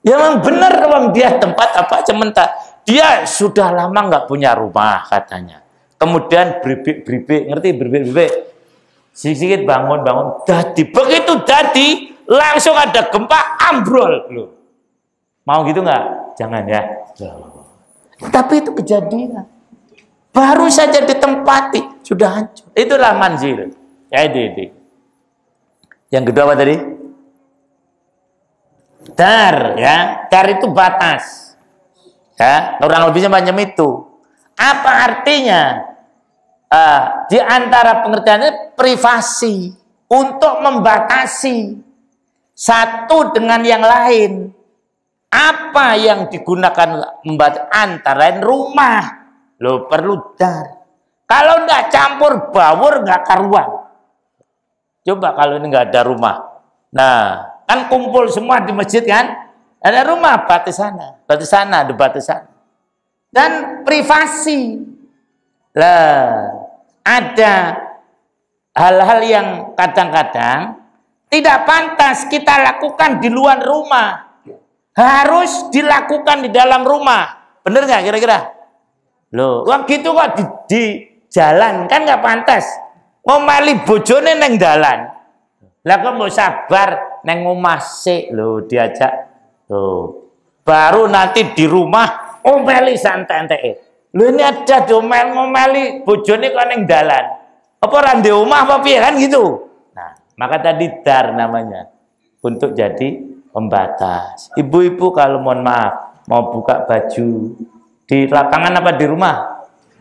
Ya memang benar memang dia tempat apa sementara. Dia sudah lama nggak punya rumah katanya. Kemudian beribik, ngerti beribik? Sedikit bangun. Begitu jadi langsung ada gempa, ambrol. Loh. Mau gitu nggak? Jangan ya. Tapi itu kejadian. Baru saja ditempati, sudah hancur. Itulah manzil. Ya, ini. Yang kedua apa tadi? Dar, ya. Dar itu batas. Ya, kurang lebihnya macam itu. Apa artinya? Di antara pengertiannya privasi. Untuk membatasi satu dengan yang lain. Apa yang digunakan membatasi antara rumah? Lo perlu dar. Kalau nggak campur baur nggak karuan. Coba kalau ini nggak ada rumah. Nah, kan kumpul semua di masjid kan? Ada rumah batas sana, ada batas sana. Dan privasi. Lah, ada hal-hal yang kadang-kadang tidak pantas kita lakukan di luar rumah, harus dilakukan di dalam rumah. Bener nggak kira-kira? Loh, wah gitu kok di jalan kan nggak pantas. Ngomeli bojone neng dalan. Lah kok mau sabar neng omah sik lho diajak. Loh, baru nanti di rumah ngomeli santai-santai. Lho ini ada ngomeli bojone kok neng dalan. Apa ora ndek omah apa piye kan gitu. Nah, maka tadi dar namanya untuk jadi pembatas. Ibu-ibu kalau mohon maaf mau buka baju di lapangan apa di rumah?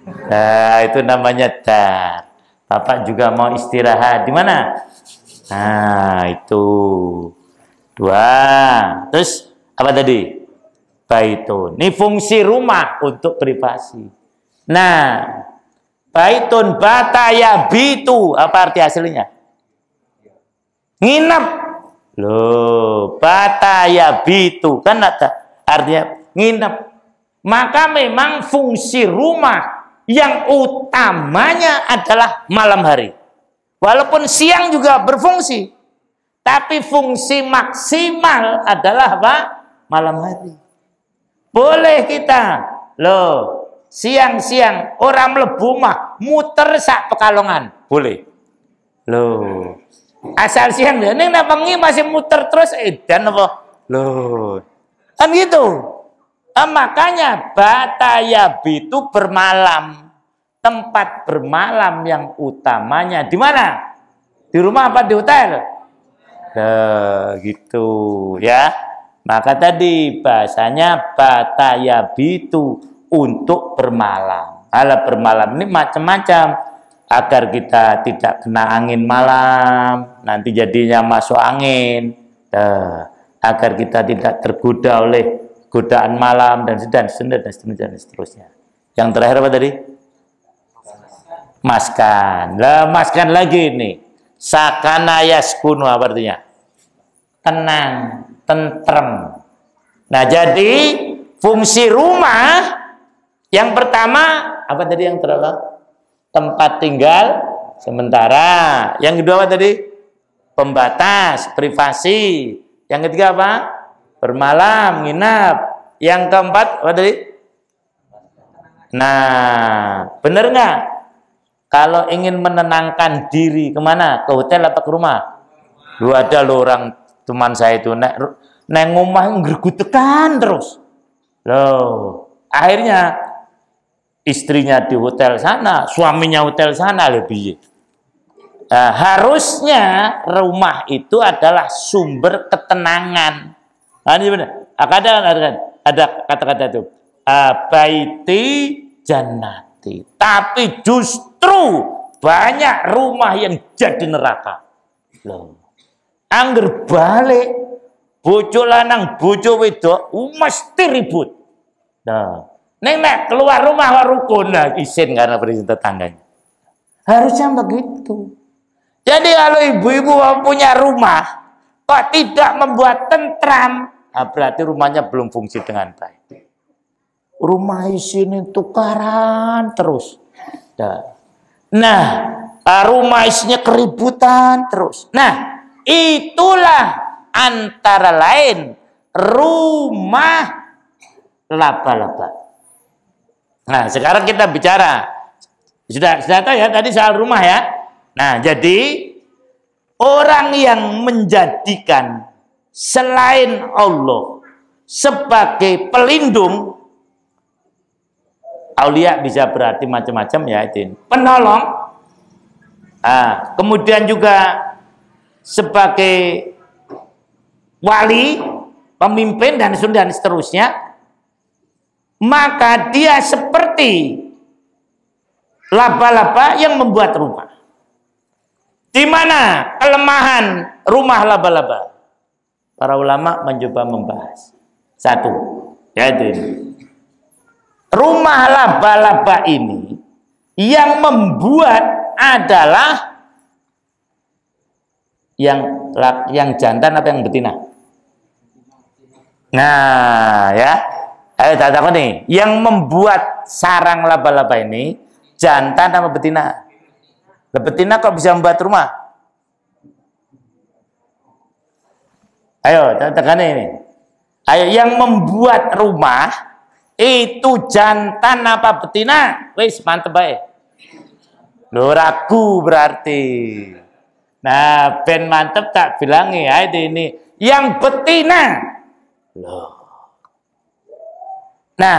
Nah, itu namanya dar. Bapak juga mau istirahat di mana? Nah, itu 2. Terus apa tadi? Baitun. Ini fungsi rumah untuk privasi. Nah, baitun bataya bitu apa arti aslinya? Nginep. Loh, bataya bitu kan artinya nginep. Maka memang fungsi rumah yang utamanya adalah malam hari. Walaupun siang juga berfungsi, tapi fungsi maksimal adalah apa? Malam hari. Boleh kita, loh, siang-siang orang mlebu mah muter sak Pekalongan, boleh. Loh, asal siang ini bengi masih muter terus dan apa? Loh, kan gitu. Makanya bataya itu bermalam. Tempat bermalam yang utamanya di mana? Di rumah apa di hotel? Nah, gitu ya. Maka tadi bahasanya bataya itu untuk bermalam. Alat bermalam ini macam-macam agar kita tidak kena angin malam, nanti jadinya masuk angin. Nah, agar kita tidak tergoda oleh godaan malam dan seterusnya. Yang terakhir apa tadi? Maskan. Lah maskan lagi nih. Sakana yaskunu apa artinya? Tenang, tentrem. Nah, jadi fungsi rumah yang pertama apa tadi yang terakhir? Tempat tinggal sementara. Yang kedua apa tadi? Pembatas, privasi. Yang ketiga apa? Bermalam, nginap. Yang keempat apa tadi? Nah, bener nggak? Kalau ingin menenangkan diri kemana? Ke hotel atau ke rumah? Lu ada lo orang teman saya itu neng rumah ngergutekan terus. Loh, akhirnya istrinya di hotel sana, suaminya hotel sana lebih. Nah, harusnya rumah itu adalah sumber ketenangan. Nah, ini benar. Ada kata-kata itu. Baiti jannati. Tapi justru banyak rumah yang jadi neraka. Loh. Angger balik bojo lanang, bojo wedok mesti ribut. Nah, nek keluar rumah rukun nah izin karena perizinan tetangganya. Harusnya begitu. Jadi kalau ibu-ibu punya rumah kok tidak membuat tentram, nah berarti rumahnya belum fungsi dengan baik. Rumah isinya tukaran terus. Nah, rumah isinya keributan terus. Nah, itulah antara lain rumah laba-laba. Nah, sekarang kita bicara. Sudah tahu ya tadi soal rumah ya. Nah, jadi orang yang menjadikan selain Allah sebagai pelindung, aulia bisa berarti macam-macam ya, itu penolong. Kemudian juga sebagai wali, pemimpin dan seterusnya, maka dia seperti laba-laba yang membuat rumah. Di mana kelemahan rumah laba-laba? Para ulama mencoba membahas. Satu, yaitu ini. Rumah laba-laba ini yang membuat adalah yang jantan apa yang betina? Nah, ya. Ayo tak tahu nih, yang membuat sarang laba-laba ini jantan apa betina? Betina kok bisa membuat rumah? Ayo, tekan ini. Ayo, yang membuat rumah itu jantan apa betina? Wis mantep baik. Loh, ragu berarti. Nah, ben mantep tak bilangi ya ini. Yang betina. Loh. Nah,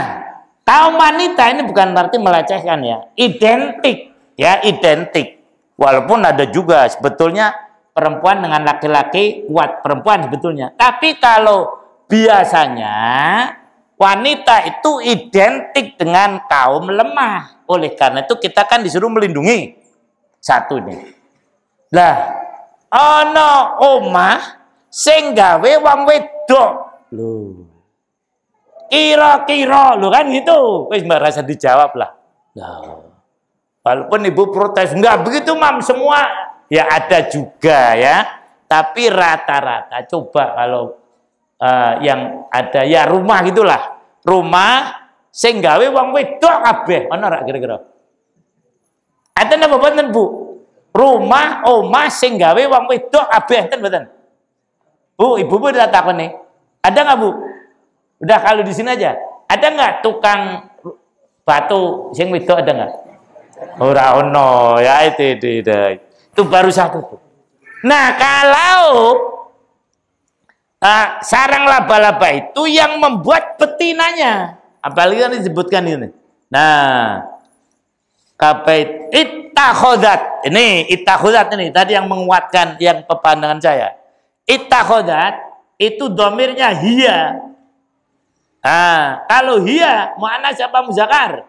kaum wanita ini bukan berarti melecehkan ya. Identik. Ya, identik. Walaupun ada juga sebetulnya perempuan dengan laki-laki kuat. Perempuan sebetulnya. Tapi kalau biasanya wanita itu identik dengan kaum lemah. Oleh karena itu kita kan disuruh melindungi. Satu nih. Lah, ana omah sing gawe wong wedok. Loh. Kira-kira lho kan gitu. Wis mbak rasa dijawab lah. Nah, walaupun ibu protes, enggak begitu mam semua. Ya ada juga ya. Tapi rata-rata coba kalau yang ada ya rumah gitulah. Rumah sing gawe wong wedok kabeh. Ana ora kira-kira? Enten apa mboten, Bu? Rumah omah sing gawe wong wedok kabeh enten mboten? Bu, ibu udah takoni. Ada nggak, Bu? Udah kalau di sini aja. Ada nggak tukang batu sing wedok ada nggak? Ora ono ya itu baru satu tuh. Nah, kalau sarang laba-laba itu yang membuat betinanya. Apalagi kan disebutkan ini. Nah, kabait ittakhodat. Ini ittakhodat ini tadi yang menguatkan yang pepandangan saya. Ittakhodat itu domirnya hiya. Nah, kalau hiya, mu'annas siapa muzakkar?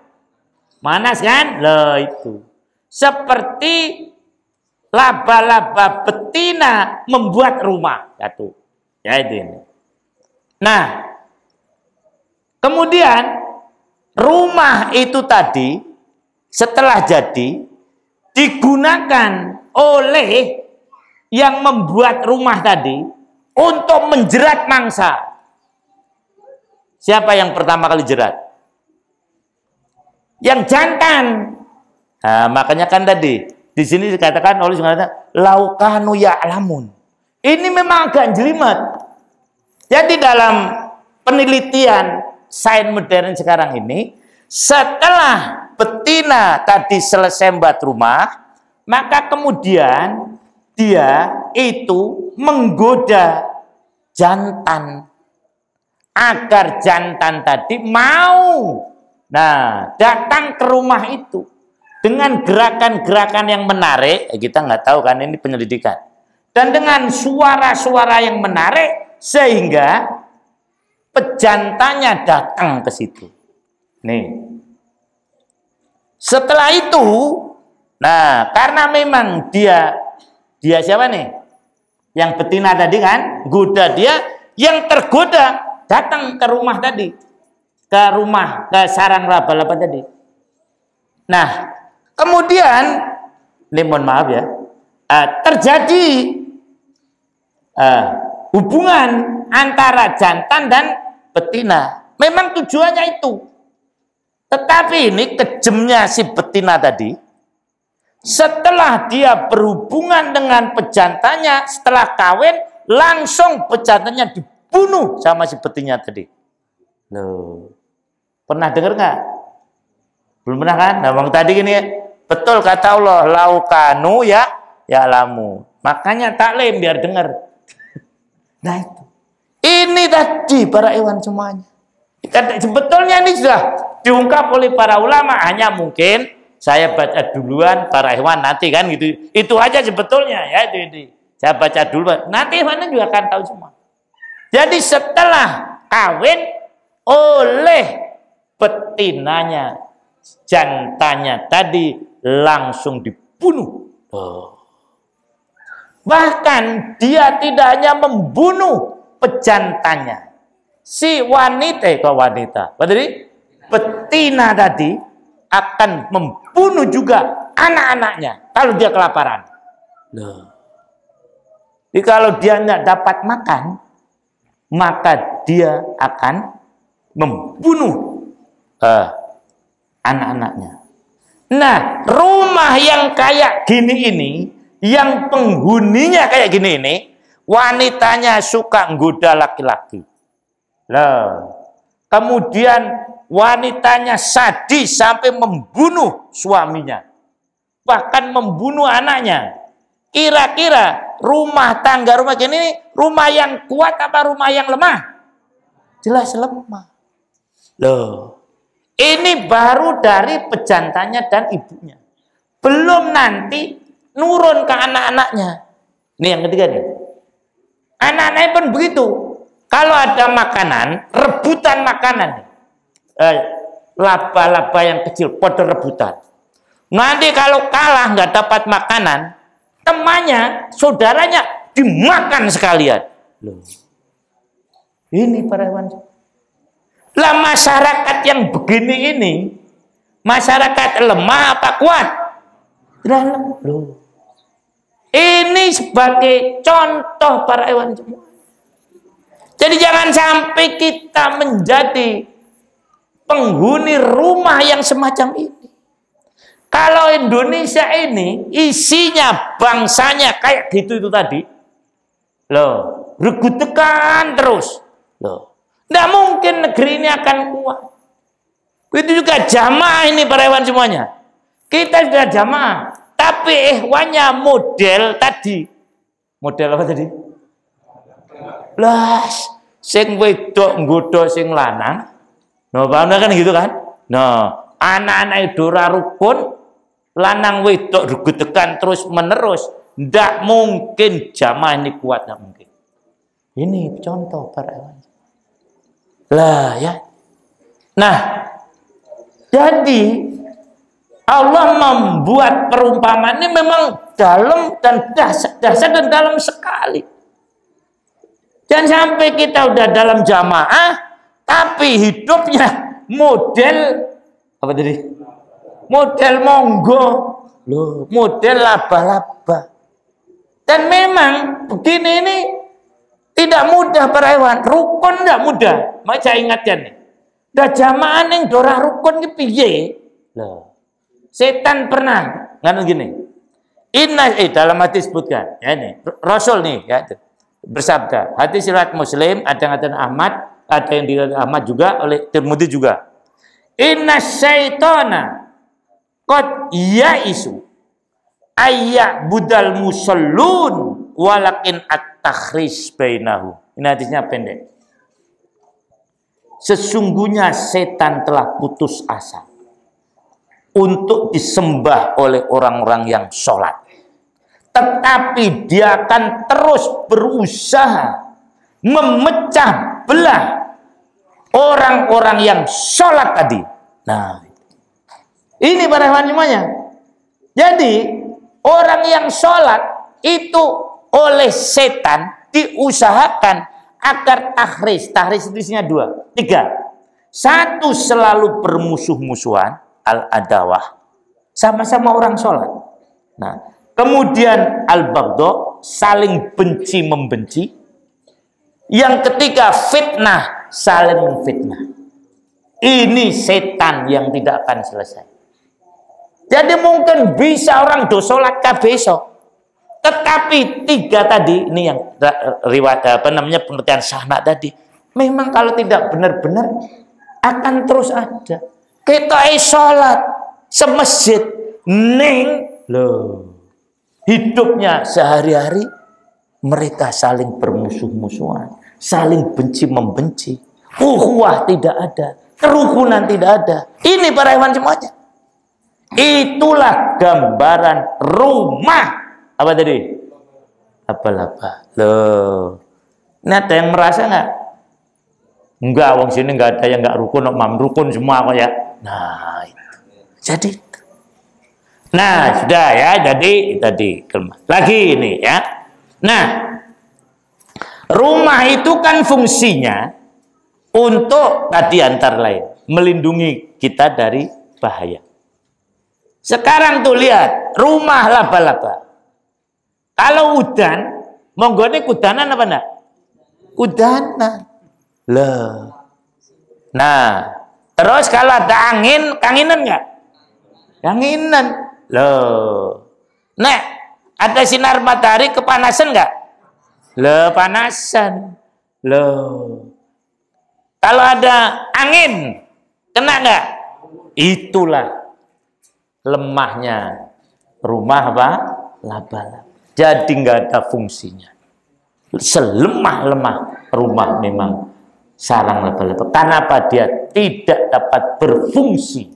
Mu'annas kan? Loh itu. Seperti laba-laba betina membuat rumah. Satu. Ya itu ini. Nah, kemudian rumah itu tadi setelah jadi digunakan oleh yang membuat rumah tadi untuk menjerat mangsa. Siapa yang pertama kali jerat? Yang jantan. Nah, makanya kan tadi di sini dikatakan oleh laukanu ya'lamun. Ini memang agak jelimet. Jadi dalam penelitian sains modern sekarang ini, setelah betina tadi selesai membuat rumah, maka kemudian dia itu menggoda jantan agar jantan tadi mau datang ke rumah itu dengan gerakan-gerakan yang menarik. Kita nggak tahu kan, ini penyelidikan, dan dengan suara-suara yang menarik sehingga pejantannya datang ke situ. Nih, setelah itu, karena memang dia siapa nih? Yang betina tadi kan, goda dia, yang tergoda datang ke rumah tadi, ke sarang laba-laba tadi. Nah, kemudian, ini mohon maaf ya, terjadi hubungan antara jantan dan betina. Memang tujuannya itu. Tetapi ini kejemnya si betina tadi, setelah dia berhubungan dengan pejantannya, setelah kawin, langsung pejantannya dibunuh sama si betina tadi. Loh, pernah dengar nggak? Belum pernah kan? Nah, bang tadi gini, betul kata Allah, laukanu ya'lamu. Makanya taklim biar dengar. Nah itu. Ini tadi para hewan semuanya. Sebetulnya ini sudah diungkap oleh para ulama, hanya mungkin saya baca duluan, para hewan nanti kan gitu. Itu aja sebetulnya ya itu. Saya baca duluan, nanti hewannya juga akan tahu semua. Jadi setelah kawin oleh betinanya, jantannya tadi langsung dibunuh. Bahkan dia tidak hanya membunuh pejantannya, si wanita, betina tadi akan membunuh juga anak-anaknya kalau dia kelaparan. Jadi kalau dia tidak dapat makan, maka dia akan membunuh anak-anaknya. Nah, rumah yang kayak gini ini, yang penghuninya kayak gini ini, wanitanya suka nggoda laki-laki. Lah, kemudian wanitanya sadis sampai membunuh suaminya, bahkan membunuh anaknya. Kira-kira rumah tangga rumah gini, rumah yang kuat apa rumah yang lemah? Jelas lemah. Loh, ini baru dari pejantannya dan ibunya. Belum nanti nurun ke anak-anaknya. Ini yang ketiga nih. Anak-anaknya pun begitu. Kalau ada makanan, rebutan makanan. Laba-laba yang kecil, pada rebutan. Nanti kalau kalah nggak dapat makanan, temannya, saudaranya dimakan sekalian. Loh. Ini para hewan. Lah masyarakat yang begini ini, masyarakat lemah apa kuat? Lemah. Loh. Ini sebagai contoh para hewan semua. Jadi jangan sampai kita menjadi penghuni rumah yang semacam ini. Kalau Indonesia ini isinya bangsanya kayak gitu itu tadi, loh, regutekan terus, loh, tidak mungkin negeri ini akan kuat. Itu juga jamaah ini para hewan semuanya. Kita sudah jamaah, tapi ihwannya model tadi, model apa tadi? Lah, sing wedok nggodha sing lanang, no paham kan gitu kan? No, anak-anak itu ora rukun. Lanang wedok regutekan terus menerus, ndak mungkin jamaah ini kuat, ndak mungkin. Ini contoh para hewan. Lah ya. Nah, jadi Allah membuat perumpamaan ini memang dalam dan dasar dan dalam sekali. Jangan sampai kita udah dalam jamaah, tapi hidupnya model apa tadi? Model monggo, loh, model laba-laba. Dan memang begini ini tidak mudah para hewan. Rukun tidak mudah. Mau saya ingatkan nih. Dah jamaah yang dorah rukun ke piye? Loh. Setan pernah nganu gini. Dalam hadis sebutkan, ya ini Rasul nih ya bersabda. Hadis riwayat Muslim, ada yang Ahmad, ada yang diriwayatkan Ahmad juga oleh Tirmidzi juga. Inna syaitana qad yaisu ayya budal musallun walakin at-takhris bainahu. Ini hadisnya pendek. Sesungguhnya setan telah putus asa untuk disembah oleh orang-orang yang sholat. Tetapi dia akan terus berusaha memecah belah orang-orang yang sholat tadi. Nah, ini para hewan semuanya. Jadi orang yang sholat itu oleh setan diusahakan agar tahris itu isinya 2, 3. 1 selalu bermusuh-musuhan, al-adawah, sama-sama orang sholat. Nah, kemudian al-baghdha, saling benci membenci. Yang ketiga fitnah, saling memfitnah. Ini setan yang tidak akan selesai. Jadi mungkin bisa orang do sholat besok, tetapi 3 tadi ini yang riwayat pengertian sahna tadi, memang kalau tidak benar-benar akan terus ada. Kita sholat semasjid ning loh, hidupnya sehari-hari mereka saling bermusuh-musuhan, saling benci membenci, ukhuwah tidak ada, kerukunan tidak ada. Ini para hewan semuanya. Itulah gambaran rumah apa tadi? Laba-laba. Loh. Ini ada yang merasa nggak? Enggak, wong sini nggak ada yang nggak rukun, mam rukun semua kok ya. Nah, itu. Jadi, nah sudah ya. Jadi tadi lagi ini ya. Nah, rumah itu kan fungsinya untuk tadi antara lain melindungi kita dari bahaya. Sekarang tuh lihat rumah laba-laba. Kalau udan, monggo ini kudanan apa enggak? Kudanan. Loh. Nah, terus kalau ada angin, kanginan enggak? Danginan. Loh. Nek ada sinar matahari kepanasan nggak? Loh, panasan. Loh. Kalau ada angin, kena nggak? Itulah lemahnya rumah apa? Laba-laba. Jadi nggak ada fungsinya. Selemah-lemah rumah memang sarang laba-laba. Kenapa dia tidak dapat berfungsi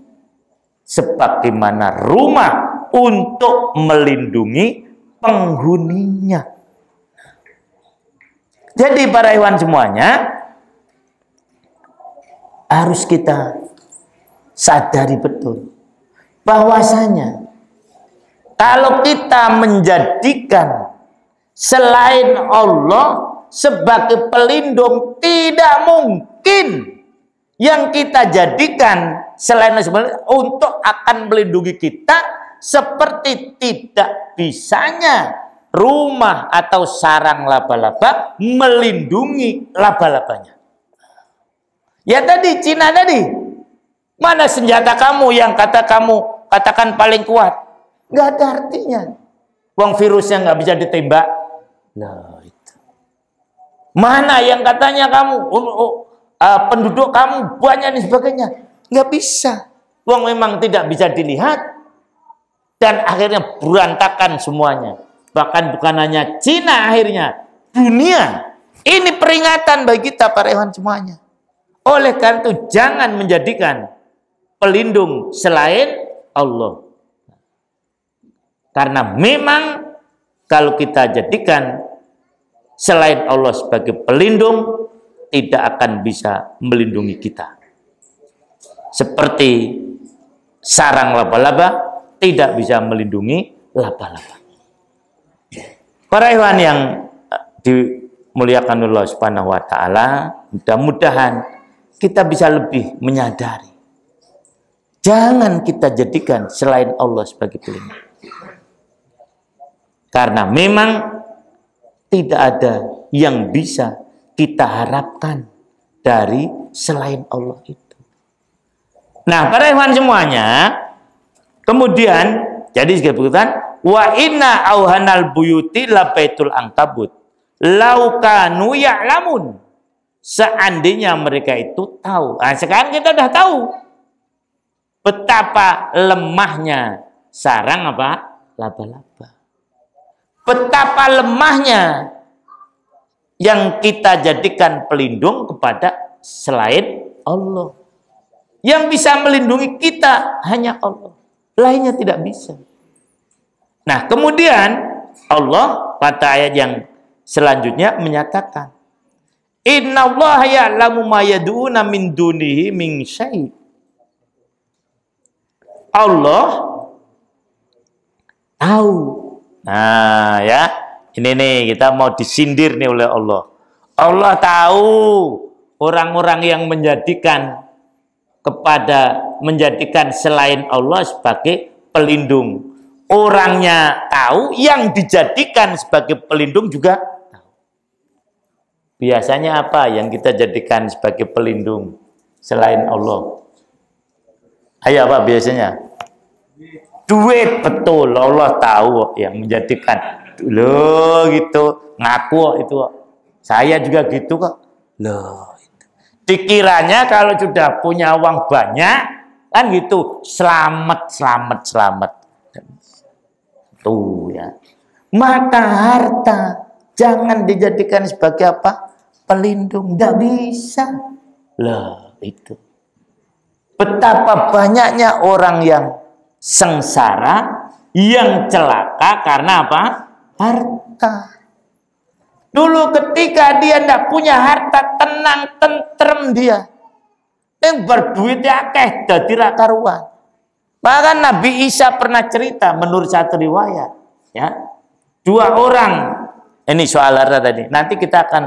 sebagaimana rumah untuk melindungi penghuninya. Jadi para hewan semuanya harus kita sadari betul bahwasanya kalau kita menjadikan selain Allah sebagai pelindung, tidak mungkin yang kita jadikan selain Allah untuk akan melindungi kita, seperti tidak bisanya rumah atau sarang laba-laba melindungi laba-labanya. Ya tadi, Cina tadi, mana senjata kamu yang katakan paling kuat? Nggak ada artinya. Wong virusnya nggak bisa ditembak. Nah, itu. Mana yang katanya kamu penduduk kamu banyak dan sebagainya? Nggak bisa. Wong memang tidak bisa dilihat dan akhirnya berantakan semuanya. Bahkan bukan hanya Cina, akhirnya dunia. Ini peringatan bagi kita para hewan semuanya. Oleh karena itu jangan menjadikan pelindung selain Allah. Karena memang kalau kita jadikan selain Allah sebagai pelindung, tidak akan bisa melindungi kita. Seperti sarang laba-laba tidak bisa melindungi laba-laba. Para hewan yang dimuliakan Allah Subhanahu wa taala, mudah-mudahan kita bisa lebih menyadari. Jangan kita jadikan selain Allah sebagai pelindung. Karena memang tidak ada yang bisa kita harapkan dari selain Allah itu. Nah, para hewan semuanya, kemudian jadi disebutkan wa inna auhanal buyuti la baitul ankabut lau kanu ya'lamun. Seandainya mereka itu tahu. Nah, sekarang kita sudah tahu betapa lemahnya sarang apa? Laba-laba. Betapa lemahnya yang kita jadikan pelindung kepada selain Allah. Yang bisa melindungi kita hanya Allah. Lainnya tidak bisa. Nah, kemudian Allah pada ayat yang selanjutnya menyatakan, innallaha ya'lamu ma yad'una min dunihi min syai'. Allah tahu. Nah, ya. Ini nih kita mau disindir nih oleh Allah. Allah tahu orang-orang yang menjadikan selain Allah sebagai pelindung. Orangnya tahu, yang dijadikan sebagai pelindung juga tahu. Biasanya apa yang kita jadikan sebagai pelindung selain Allah? Ayo apa biasanya? Duit, betul. Allah tahu yang menjadikan. Loh gitu, ngaku itu. Saya juga gitu kok. Loh, itu. Dikiranya kalau sudah punya uang banyak, kan gitu, selamat. Tuh ya. Maka harta jangan dijadikan sebagai apa? Pelindung. Nggak bisa. Loh, itu. Betapa banyaknya orang yang sengsara, yang celaka karena apa? Harta. Dulu ketika dia tidak punya harta, tenang, tentrem dia. Yang berduitnya akeh, jadi karuan. Bahkan Nabi Isa pernah cerita menurut satu riwayat, ya, 2 orang. Ini soal harta tadi. Nanti kita akan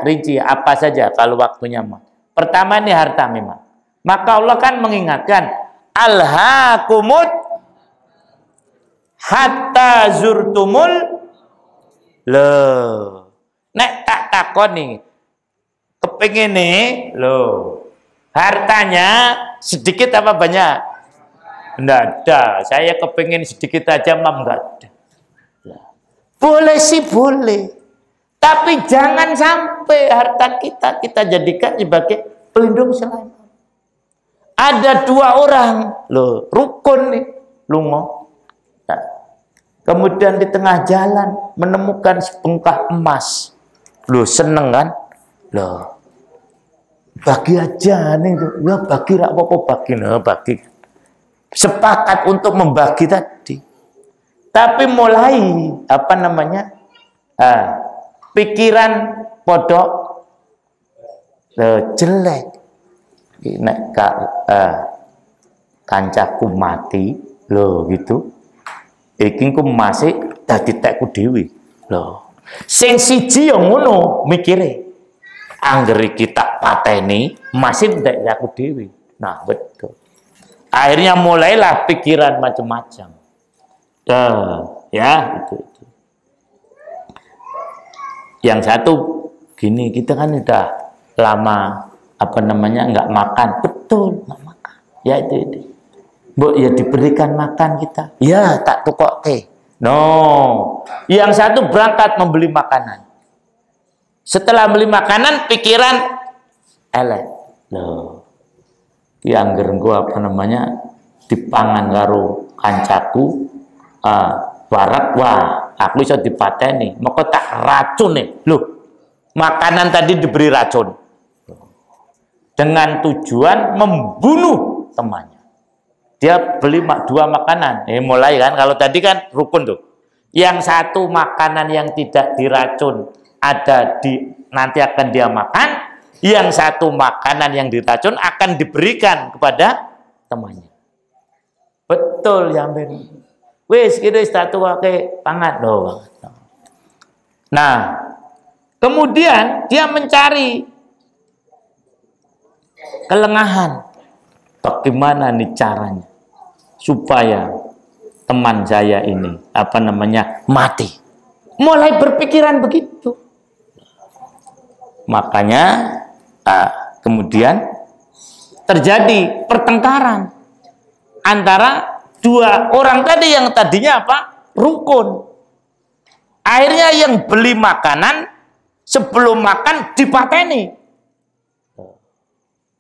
rinci apa saja kalau waktunya mau. Pertama ini harta memang. Maka Allah kan mengingatkan, alhaakumut hatta zurtumul. Loh, nek tak takoni kepengin nih, loh, hartanya sedikit apa banyak? Enggak ada. Saya kepingin sedikit aja, Mam, enggak ada. Boleh sih, boleh. Tapi jangan sampai harta kita jadikan sebagai pelindung selain. Ada 2 orang, loh, rukun nih, lungo. Nah, kemudian di tengah jalan menemukan sebongkah emas. Loh, seneng kan? Loh, bagi aja nih, ya bagi, rak apa bagi, nah, bagi. Sepakat untuk membagi tadi. Tapi mulai apa namanya? Pikiran podok jelek. Nek kancaku mati, loh gitu. Iki ku masih dadi tekku dhewe. Loh. Sing siji yo ngono mikire. Anggere iki tak pateni, masih tek aku dhewe. Nah, betul. Akhirnya mulailah pikiran macam-macam. Ya, itu. Yang satu gini, kita kan udah lama apa namanya nggak makan, betul nggak makan. Ya itu. Bu, ya diberikan makan kita. Ya tak tukok teh. No, yang satu berangkat membeli makanan. Setelah beli makanan, pikiran elek. Loh, yang gua apa namanya dipangan karo kancaku. Barat, wah, aku bisa dipateni, maka tak racun nih, loh, makanan tadi diberi racun, dengan tujuan membunuh temannya. Dia beli 2 makanan, mulai kan, kalau tadi kan rukun tuh, yang satu makanan yang tidak diracun, nanti akan dia makan, yang satu makanan yang diracun akan diberikan kepada temannya. Betul ya, Ben. Wis kita satu pakai pangan doang. Nah, kemudian dia mencari kelengahan. Bagaimana nih caranya supaya teman saya ini apa namanya mati? Mulai berpikiran begitu. Makanya kemudian terjadi pertengkaran antara 2 orang tadi yang tadinya apa? Rukun. Akhirnya yang beli makanan sebelum makan dipateni.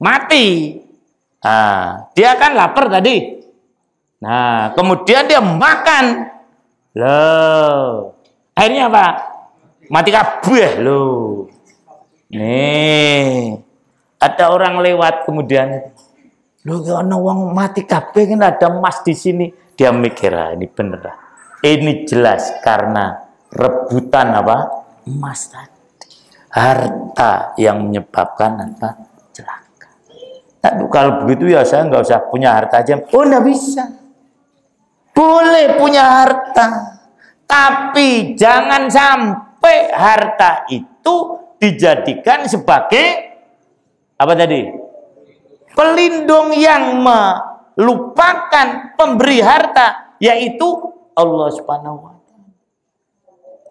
Mati. Nah, dia kan lapar tadi. Nah, kemudian dia makan. Loh. Akhirnya apa? Mati kabeh loh. Nih. Ada orang lewat kemudian loh, ana wong mati kabeh kan ada emas di sini. Dia mikir, ini bener. Ini jelas karena rebutan apa? Emas tadi. Harta yang menyebabkan apa? Celaka. Nah, kalau begitu ya saya nggak usah punya harta aja. Oh, nggak bisa. Boleh punya harta. Tapi jangan sampai harta itu dijadikan sebagai apa tadi? Pelindung yang melupakan pemberi harta, yaitu Allah Subhanahu wa Ta'ala.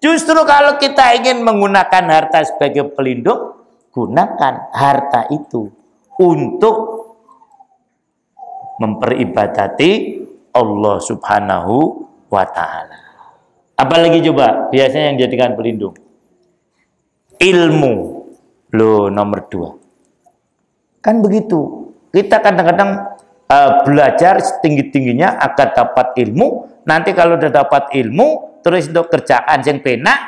Justru kalau kita ingin menggunakan harta sebagai pelindung, gunakan harta itu untuk memperibadati Allah Subhanahu wa Ta'ala. Apalagi coba biasanya yang dijadikan pelindung? Ilmu. Loh, nomor 2. Kan begitu. Kita kadang-kadang belajar setinggi-tingginya agar dapat ilmu. Nanti kalau udah dapat ilmu, terus untuk kerjaan yang penak,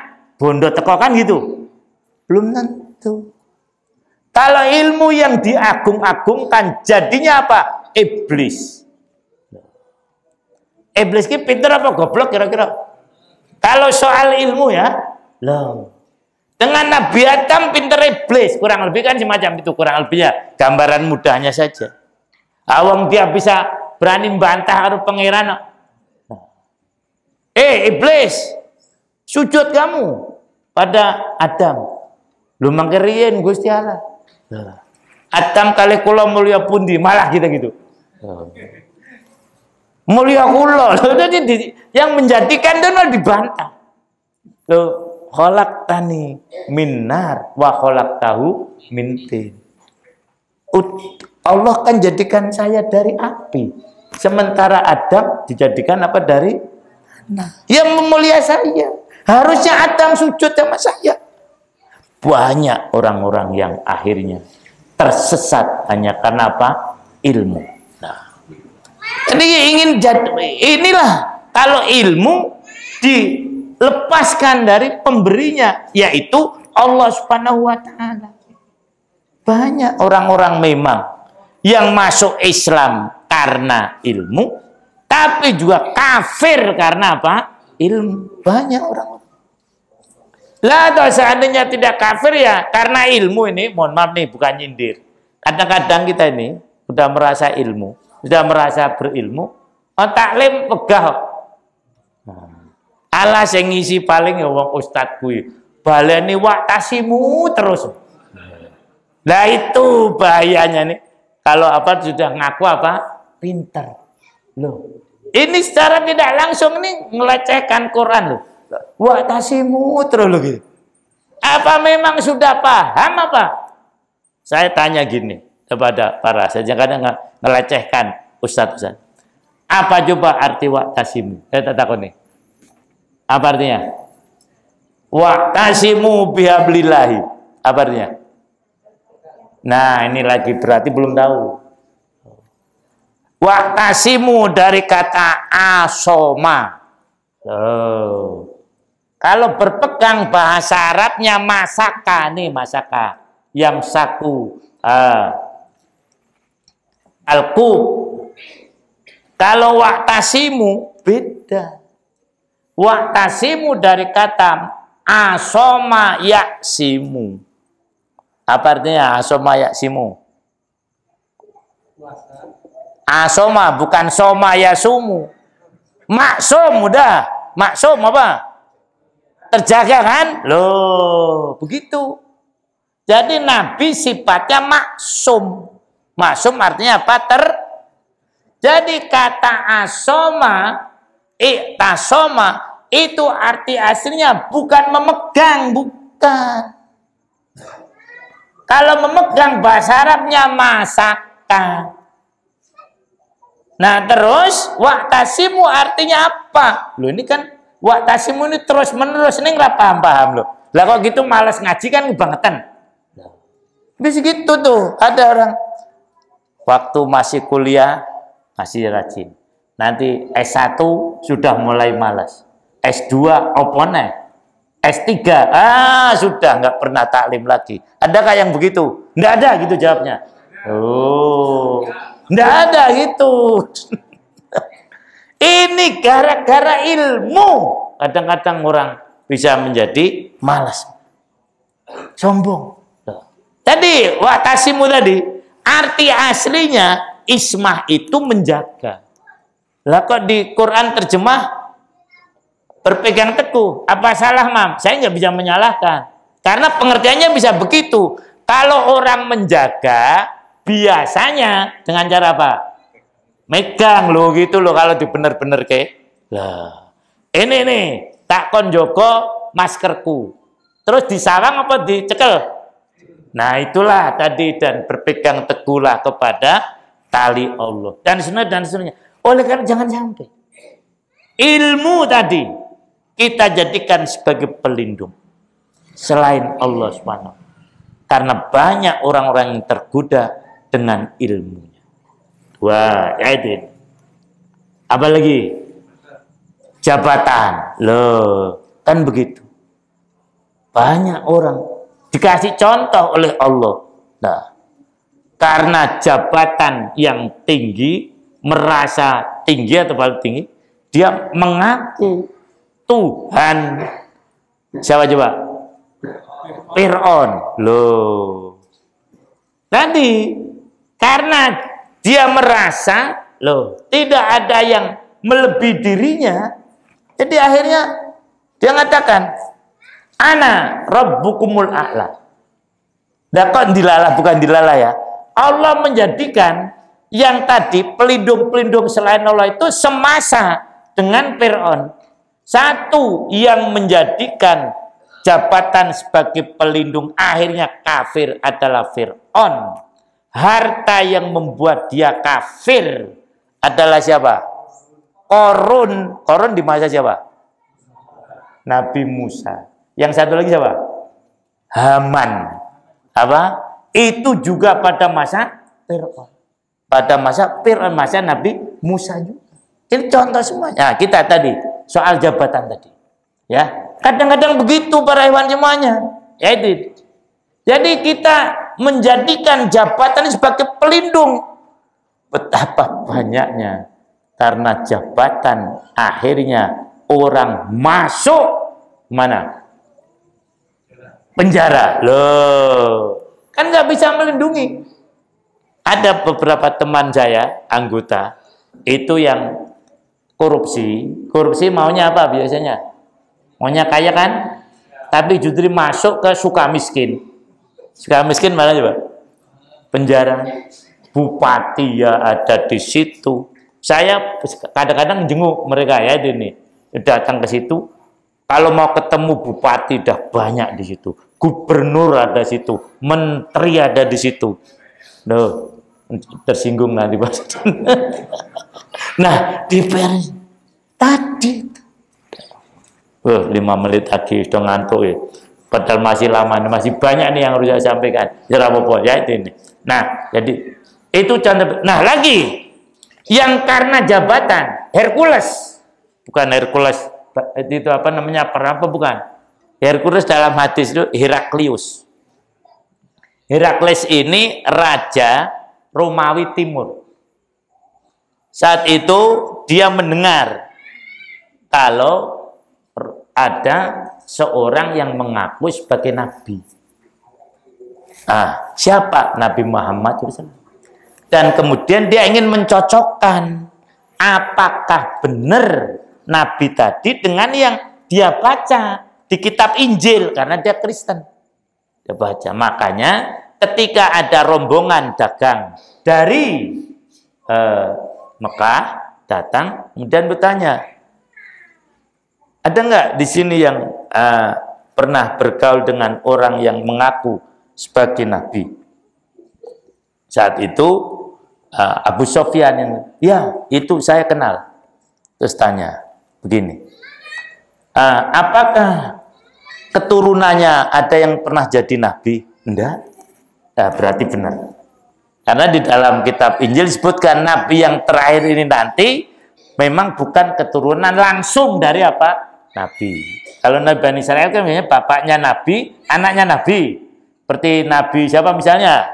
bondo teko kan gitu. Belum tentu. Kalau ilmu yang diagung-agungkan, jadinya apa? Iblis. Iblis ini pinter apa goblok kira-kira? Kalau soal ilmu ya, loh. Dengan Nabi Adam pinter iblis, kurang lebih kan semacam itu, kurang lebihnya gambaran mudahnya saja. Awang dia bisa berani bantah karo pangeran. Iblis, sujud kamu pada Adam. Lu mangke riyen Gusti Allah. Adam kali kula mulya pundi, malah gitu. Mulya kula. Jadi yang menjadikan itu dibantah. Loh, khalaqtani min nar wa khalaqtahu min tin. Allah kan jadikan saya dari api. Sementara Adam dijadikan apa dari yang memulia saya. Harusnya Adam sujud sama saya. Banyak orang-orang yang akhirnya tersesat hanya karena apa? Ilmu. Nah, jadi ingin inilah kalau ilmu dilepaskan dari pemberinya, yaitu Allah Subhanahu wa taala. Banyak orang-orang memang yang masuk Islam karena ilmu, tapi juga kafir karena apa? Ilmu. Banyak orang. Lah, kalau seandainya tidak kafir ya karena ilmu ini, mohon maaf nih, bukan nyindir. Kadang-kadang kita ini sudah merasa ilmu, sudah merasa berilmu, taklim pegah. Alah sing ngisi paling ya wong ustad kuwi. Baleni waktasimu terus. Nah itu bahayanya nih. Kalau apa sudah ngaku apa? Pinter. Loh. Ini secara tidak langsung nih ngelecehkan Quran loh. Waktasimu terus loh gitu. Apa memang sudah paham apa? Saya tanya gini kepada para saja kadang ngelecehkan ustaz-ustaz. Apa coba arti waktasimu? Saya tak takut nih. Apa artinya? Waktasimu bihablillahi. Apa artinya? Nah, ini lagi berarti belum tahu. Waktasimu dari kata asoma. Kalau berpegang bahasa Arabnya masaka nih, masaka. Yamsaku. Al-qub. Kalau waktasimu beda. Waktasimu dari kata asoma yaksimu. Apa artinya asoma yaksimu? Asoma bukan soma yasumu. Maksum udah. Maksum apa? Terjaga kan? Loh, begitu. Jadi Nabi sifatnya maksum. Maksum artinya apa? Jadi kata asoma, iktasoma itu arti aslinya bukan memegang, bukan. Kalau memegang bahasa Arabnya masaka. Nah terus waktasimu artinya apa? Loh ini kan waktasimu ini terus menerus ini nggak paham loh. Lah kok gitu malas ngaji kan kebangetan. Bisa gitu tuh ada orang waktu masih kuliah masih rajin. Nanti S1 sudah mulai malas. S2 opone. S3 sudah nggak pernah taklim lagi. Adakah yang begitu? Nggak ada gitu jawabnya. Oh, nggak ada gitu. Ini gara-gara ilmu. Kadang-kadang orang bisa menjadi malas. Sombong. Tadi waktasimu tadi arti aslinya ismah itu menjaga. Lah kok di Quran terjemah berpegang teguh. Apa salah, Mam? Saya nggak bisa menyalahkan. Karena pengertiannya bisa begitu. Kalau orang menjaga, biasanya dengan cara apa? Megang loh gitu loh kalau di bener-bener ke. Lah, ini nih, tak kon joko maskerku. Terus disawang apa dicekel? Nah itulah tadi dan berpegang teguhlah kepada tali Allah. Dan sebenarnya. Oleh karena jangan sampai. Ilmu tadi kita jadikan sebagai pelindung selain Allah SWT. Karena banyak orang-orang yang tergoda dengan ilmunya. Wah, ya apa lagi? Jabatan. Loh, kan begitu. Banyak orang dikasih contoh oleh Allah. Nah, karena jabatan yang tinggi, merasa tinggi atau paling tinggi, dia mengaku Tuhan. Siapa coba? Fir'aun. Loh. Tadi karena dia merasa tidak ada yang melebihi dirinya, jadi akhirnya dia mengatakan ana rabbukumul a'la. Nah, kok dilalah bukan dilalah ya. Allah menjadikan yang tadi pelindung-pelindung selain Allah itu semasa dengan Fir'aun. Satu yang menjadikan jabatan sebagai pelindung akhirnya kafir adalah Fir'aun. Harta yang membuat dia kafir adalah siapa? Korun. Korun di masa siapa? Nabi Musa. Yang satu lagi siapa? Haman. Apa? Itu juga pada masa Fir'aun. Pada masa Fir'aun, masa Nabi Musa juga. Ini contoh semuanya. Nah, kita tadi soal jabatan tadi. Ya, kadang-kadang begitu para hewan semuanya. Ya, jadi kita menjadikan jabatan sebagai pelindung. Betapa banyaknya karena jabatan akhirnya orang masuk mana? Penjara. Loh, kan nggak bisa melindungi. Ada beberapa teman saya, anggota, itu yang korupsi. Korupsi maunya apa biasanya? Maunya kaya kan? Tapi justru masuk ke suka miskin. Suka miskin mana coba? Penjara. Bupati ya ada di situ. Saya kadang-kadang jenguk mereka ya ini. Datang ke situ. Kalau mau ketemu bupati dah banyak di situ. Gubernur ada di situ. Menteri ada di situ. Loh, tersinggung nanti Pak. Nah, DPR tadi 5 menit lagi sudah ngantuk ya. Padahal masih lama, masih banyak nih yang harus saya sampaikan. Ya apa-apa ya ini. Nah, jadi itu contoh. Nah, lagi yang karena jabatan Hercules. Bukan Hercules itu apa namanya? Apa bukan? Hercules dalam hadis itu Heraklius. Heraklius ini raja Romawi Timur. Saat itu dia mendengar kalau ada seorang yang mengaku sebagai nabi. Siapa? Nabi Muhammad SAW. Dan kemudian dia ingin mencocokkan apakah benar nabi tadi dengan yang dia baca di kitab Injil, karena dia Kristen. Dia baca. Makanya ketika ada rombongan dagang dari Mekah datang, kemudian bertanya, ada nggak di sini yang pernah bergaul dengan orang yang mengaku sebagai nabi? Saat itu Abu Sofyan yang, ya itu saya kenal. Terus tanya begini, apakah keturunannya ada yang pernah jadi nabi? Enggak. Nah, berarti benar. Karena di dalam kitab Injil disebutkan nabi yang terakhir ini nanti memang bukan keturunan langsung dari apa? Nabi. Kalau Nabi Bani Israel kan misalnya bapaknya nabi, anaknya nabi. Seperti nabi siapa misalnya?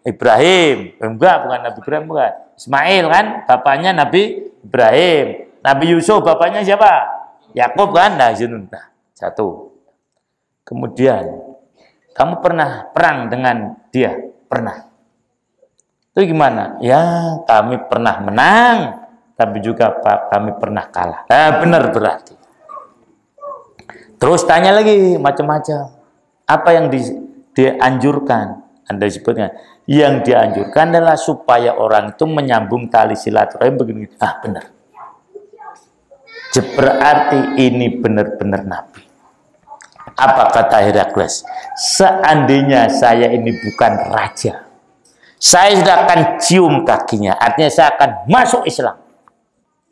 Ibrahim. Enggak, bukan Nabi Ibrahim, bukan. Ismail kan bapaknya Nabi Ibrahim. Nabi Yusuf bapaknya siapa? Yakub kan? Nah, satu. Kemudian kamu pernah perang dengan dia? Pernah. Itu gimana? Ya, kami pernah menang, tapi juga kami pernah kalah. Benar berarti. Terus tanya lagi macam-macam. Apa yang dianjurkan? Anda sebutnya. Yang dianjurkan adalah supaya orang itu menyambung tali silaturahim begini. Benar. Berarti ini benar-benar nabi. Apa kata Herakles? Seandainya saya ini bukan raja, saya sudah akan cium kakinya. Artinya saya akan masuk Islam.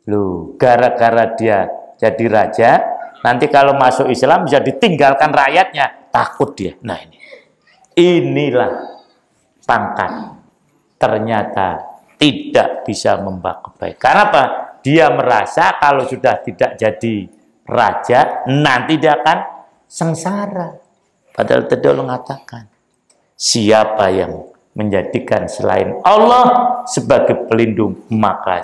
Loh, gara-gara dia jadi raja, nanti kalau masuk Islam bisa ditinggalkan rakyatnya. Takut dia. Nah inilah pangkat. Ternyata tidak bisa membawa kebaikan. Karena apa? Dia merasa kalau sudah tidak jadi raja, nanti dia akan sengsara. Padahal tadi Allah mengatakan, siapa yang menjadikan selain Allah sebagai pelindung, maka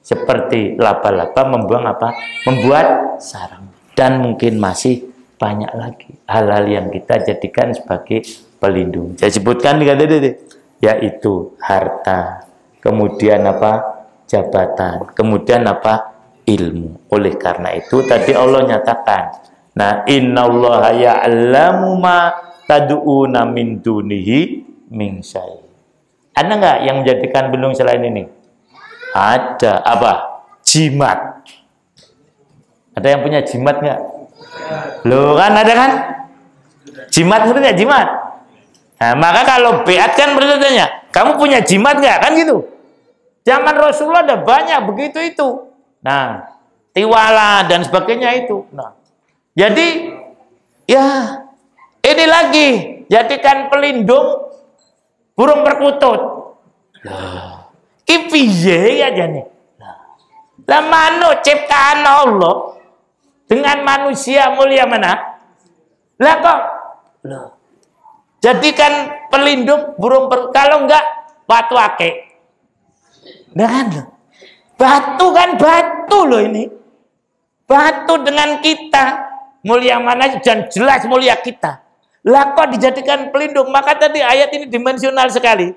seperti laba-laba membuang apa? Membuat sarang. Dan mungkin masih banyak lagi hal-hal yang kita jadikan sebagai pelindung. Saya sebutkan yaitu harta, kemudian apa? Jabatan, kemudian apa? Ilmu. Oleh karena itu tadi Allah nyatakan, nah innallaha ya'lamu ma tad'una min dunihi min syai'. Ada nggak yang menjadikan pelindung selain ini? Ada. Apa? Jimat. Ada yang punya jimat nggak? Loh kan ada kan? Jimat ngerti nggak jimat? Nah, maka kalau beat kan bertanya, kamu punya jimat nggak? Kan gitu. Zaman Rasulullah ada banyak begitu itu. Nah, tiwala dan sebagainya itu. Nah, jadi ya ini lagi jadikan pelindung burung perkutut. Ki piye aja nih. Lah manuk ciptaan Allah dengan manusia mulia mana? Lah kok jadikan pelindung burung kalau enggak batu akik. Nah kan loh. Batu kan batu loh ini. Batu dengan kita mulia mana dan jelas mulia kita. Lah kok dijadikan pelindung? Maka tadi ayat ini dimensional sekali.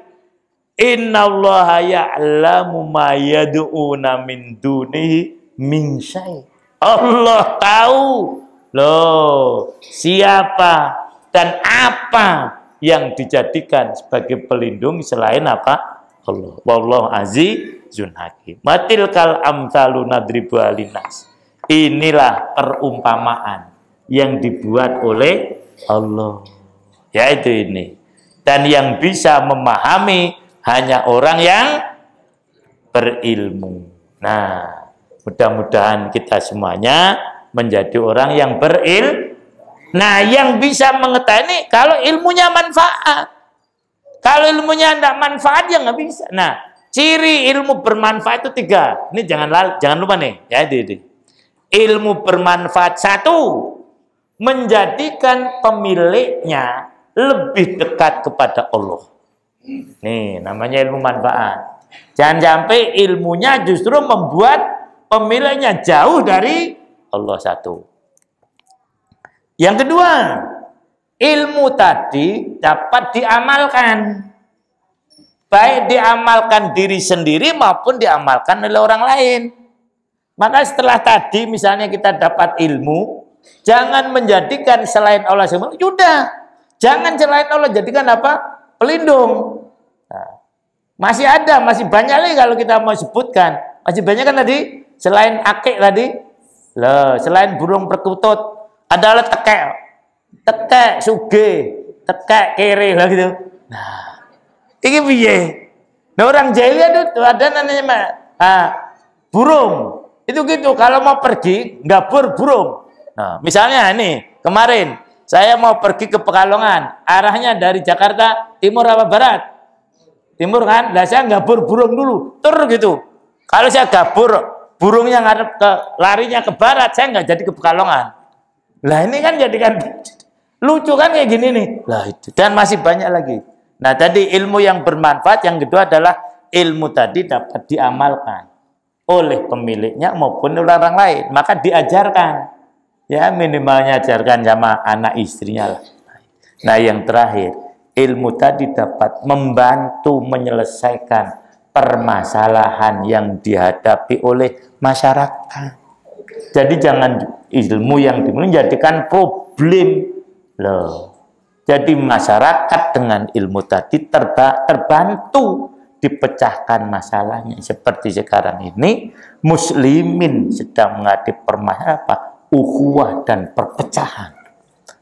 Innallaha ya'lamu ma yad'una min dunihi min syai'. Allah tahu loh siapa dan apa yang dijadikan sebagai pelindung selain apa? Allah. Wallahu azizun hakim. Matilkal amsalu nadribu alinas. Inilah perumpamaan yang dibuat oleh Allah. Yaitu ini. Dan yang bisa memahami hanya orang yang berilmu. Nah, mudah-mudahan kita semuanya menjadi orang yang berilmu. Nah, yang bisa mengetahui ini kalau ilmunya manfaat. Kalau ilmunya tidak manfaat ya nggak bisa. Nah, ciri ilmu bermanfaat itu 3. Ini jangan lupa nih. Ya, ini. Ilmu bermanfaat 1, menjadikan pemiliknya lebih dekat kepada Allah. Nih, namanya ilmu manfaat. Jangan sampai ilmunya justru membuat pemiliknya jauh dari Allah. 1. Yang kedua, ilmu tadi dapat diamalkan. Baik diamalkan diri sendiri maupun diamalkan oleh orang lain. Maka setelah tadi misalnya kita dapat ilmu, jangan menjadikan selain Allah semua. Sudah. Jangan selain Allah jadikan apa? Pelindung. Nah, masih ada, masih banyak lagi kalau kita mau sebutkan. Masih banyak kan tadi? Selain akik tadi. Loh, selain burung perkutut. Adalah tekek. Tekek suge, tekek kere lah gitu. Nah, ini piye? Nah, orang jahiliyah itu ada namanya burung. Itu gitu, kalau mau pergi ngabur burung. Nah, misalnya ini kemarin saya mau pergi ke Pekalongan, arahnya dari Jakarta timur apa barat? Timur kan? Lah saya ngabur burung dulu, tur gitu. Kalau saya gabur burungnya ngarep ke larinya ke barat, saya nggak jadi ke Pekalongan. Lah ini kan jadikan lucu kan kayak gini nih. Lah itu dan masih banyak lagi. Nah, tadi ilmu yang bermanfaat yang kedua adalah ilmu tadi dapat diamalkan oleh pemiliknya maupun oleh orang lain. Maka diajarkan. Ya, minimalnya ajarkan sama anak istrinya lah. Nah, yang terakhir, ilmu tadi dapat membantu menyelesaikan permasalahan yang dihadapi oleh masyarakat. Jadi jangan ilmu yang menjadikan problem loh. Jadi masyarakat dengan ilmu tadi terbantu dipecahkan masalahnya. Seperti sekarang ini muslimin sedang menghadapi permasalahan ukhuwah dan perpecahan.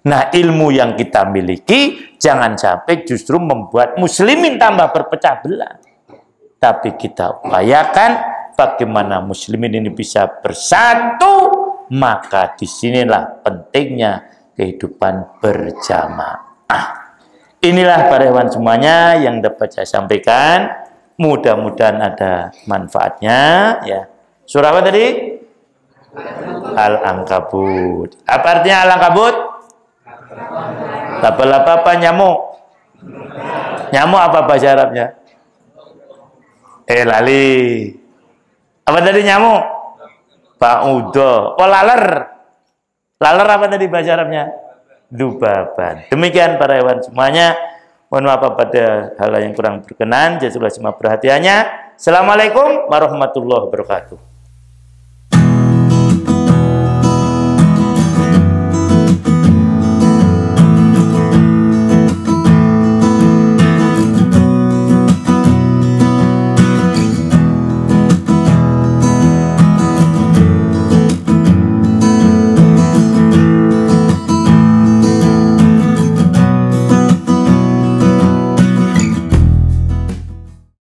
Nah, ilmu yang kita miliki jangan sampai justru membuat muslimin tambah berpecah belah. Tapi kita upayakan bagaimana muslimin ini bisa bersatu, maka disinilah pentingnya kehidupan berjamaah. Inilah para hewan semuanya yang dapat saya sampaikan. Mudah-mudahan ada manfaatnya. Ya. Surah apa tadi? Al-Ankabut. Apa artinya Al-Ankabut? Laba-laba apa nyamuk? Nyamuk apa bahasa Arabnya? Lali. Apa tadi nyamuk? Ba'udah. Oh, laler. Laler apa tadi bahasa Arabnya? Dubaban. Demikian para hewan semuanya. Mohon maaf pada hal yang kurang berkenan. Jazakallahu khairan perhatiannya. Assalamualaikum warahmatullahi wabarakatuh.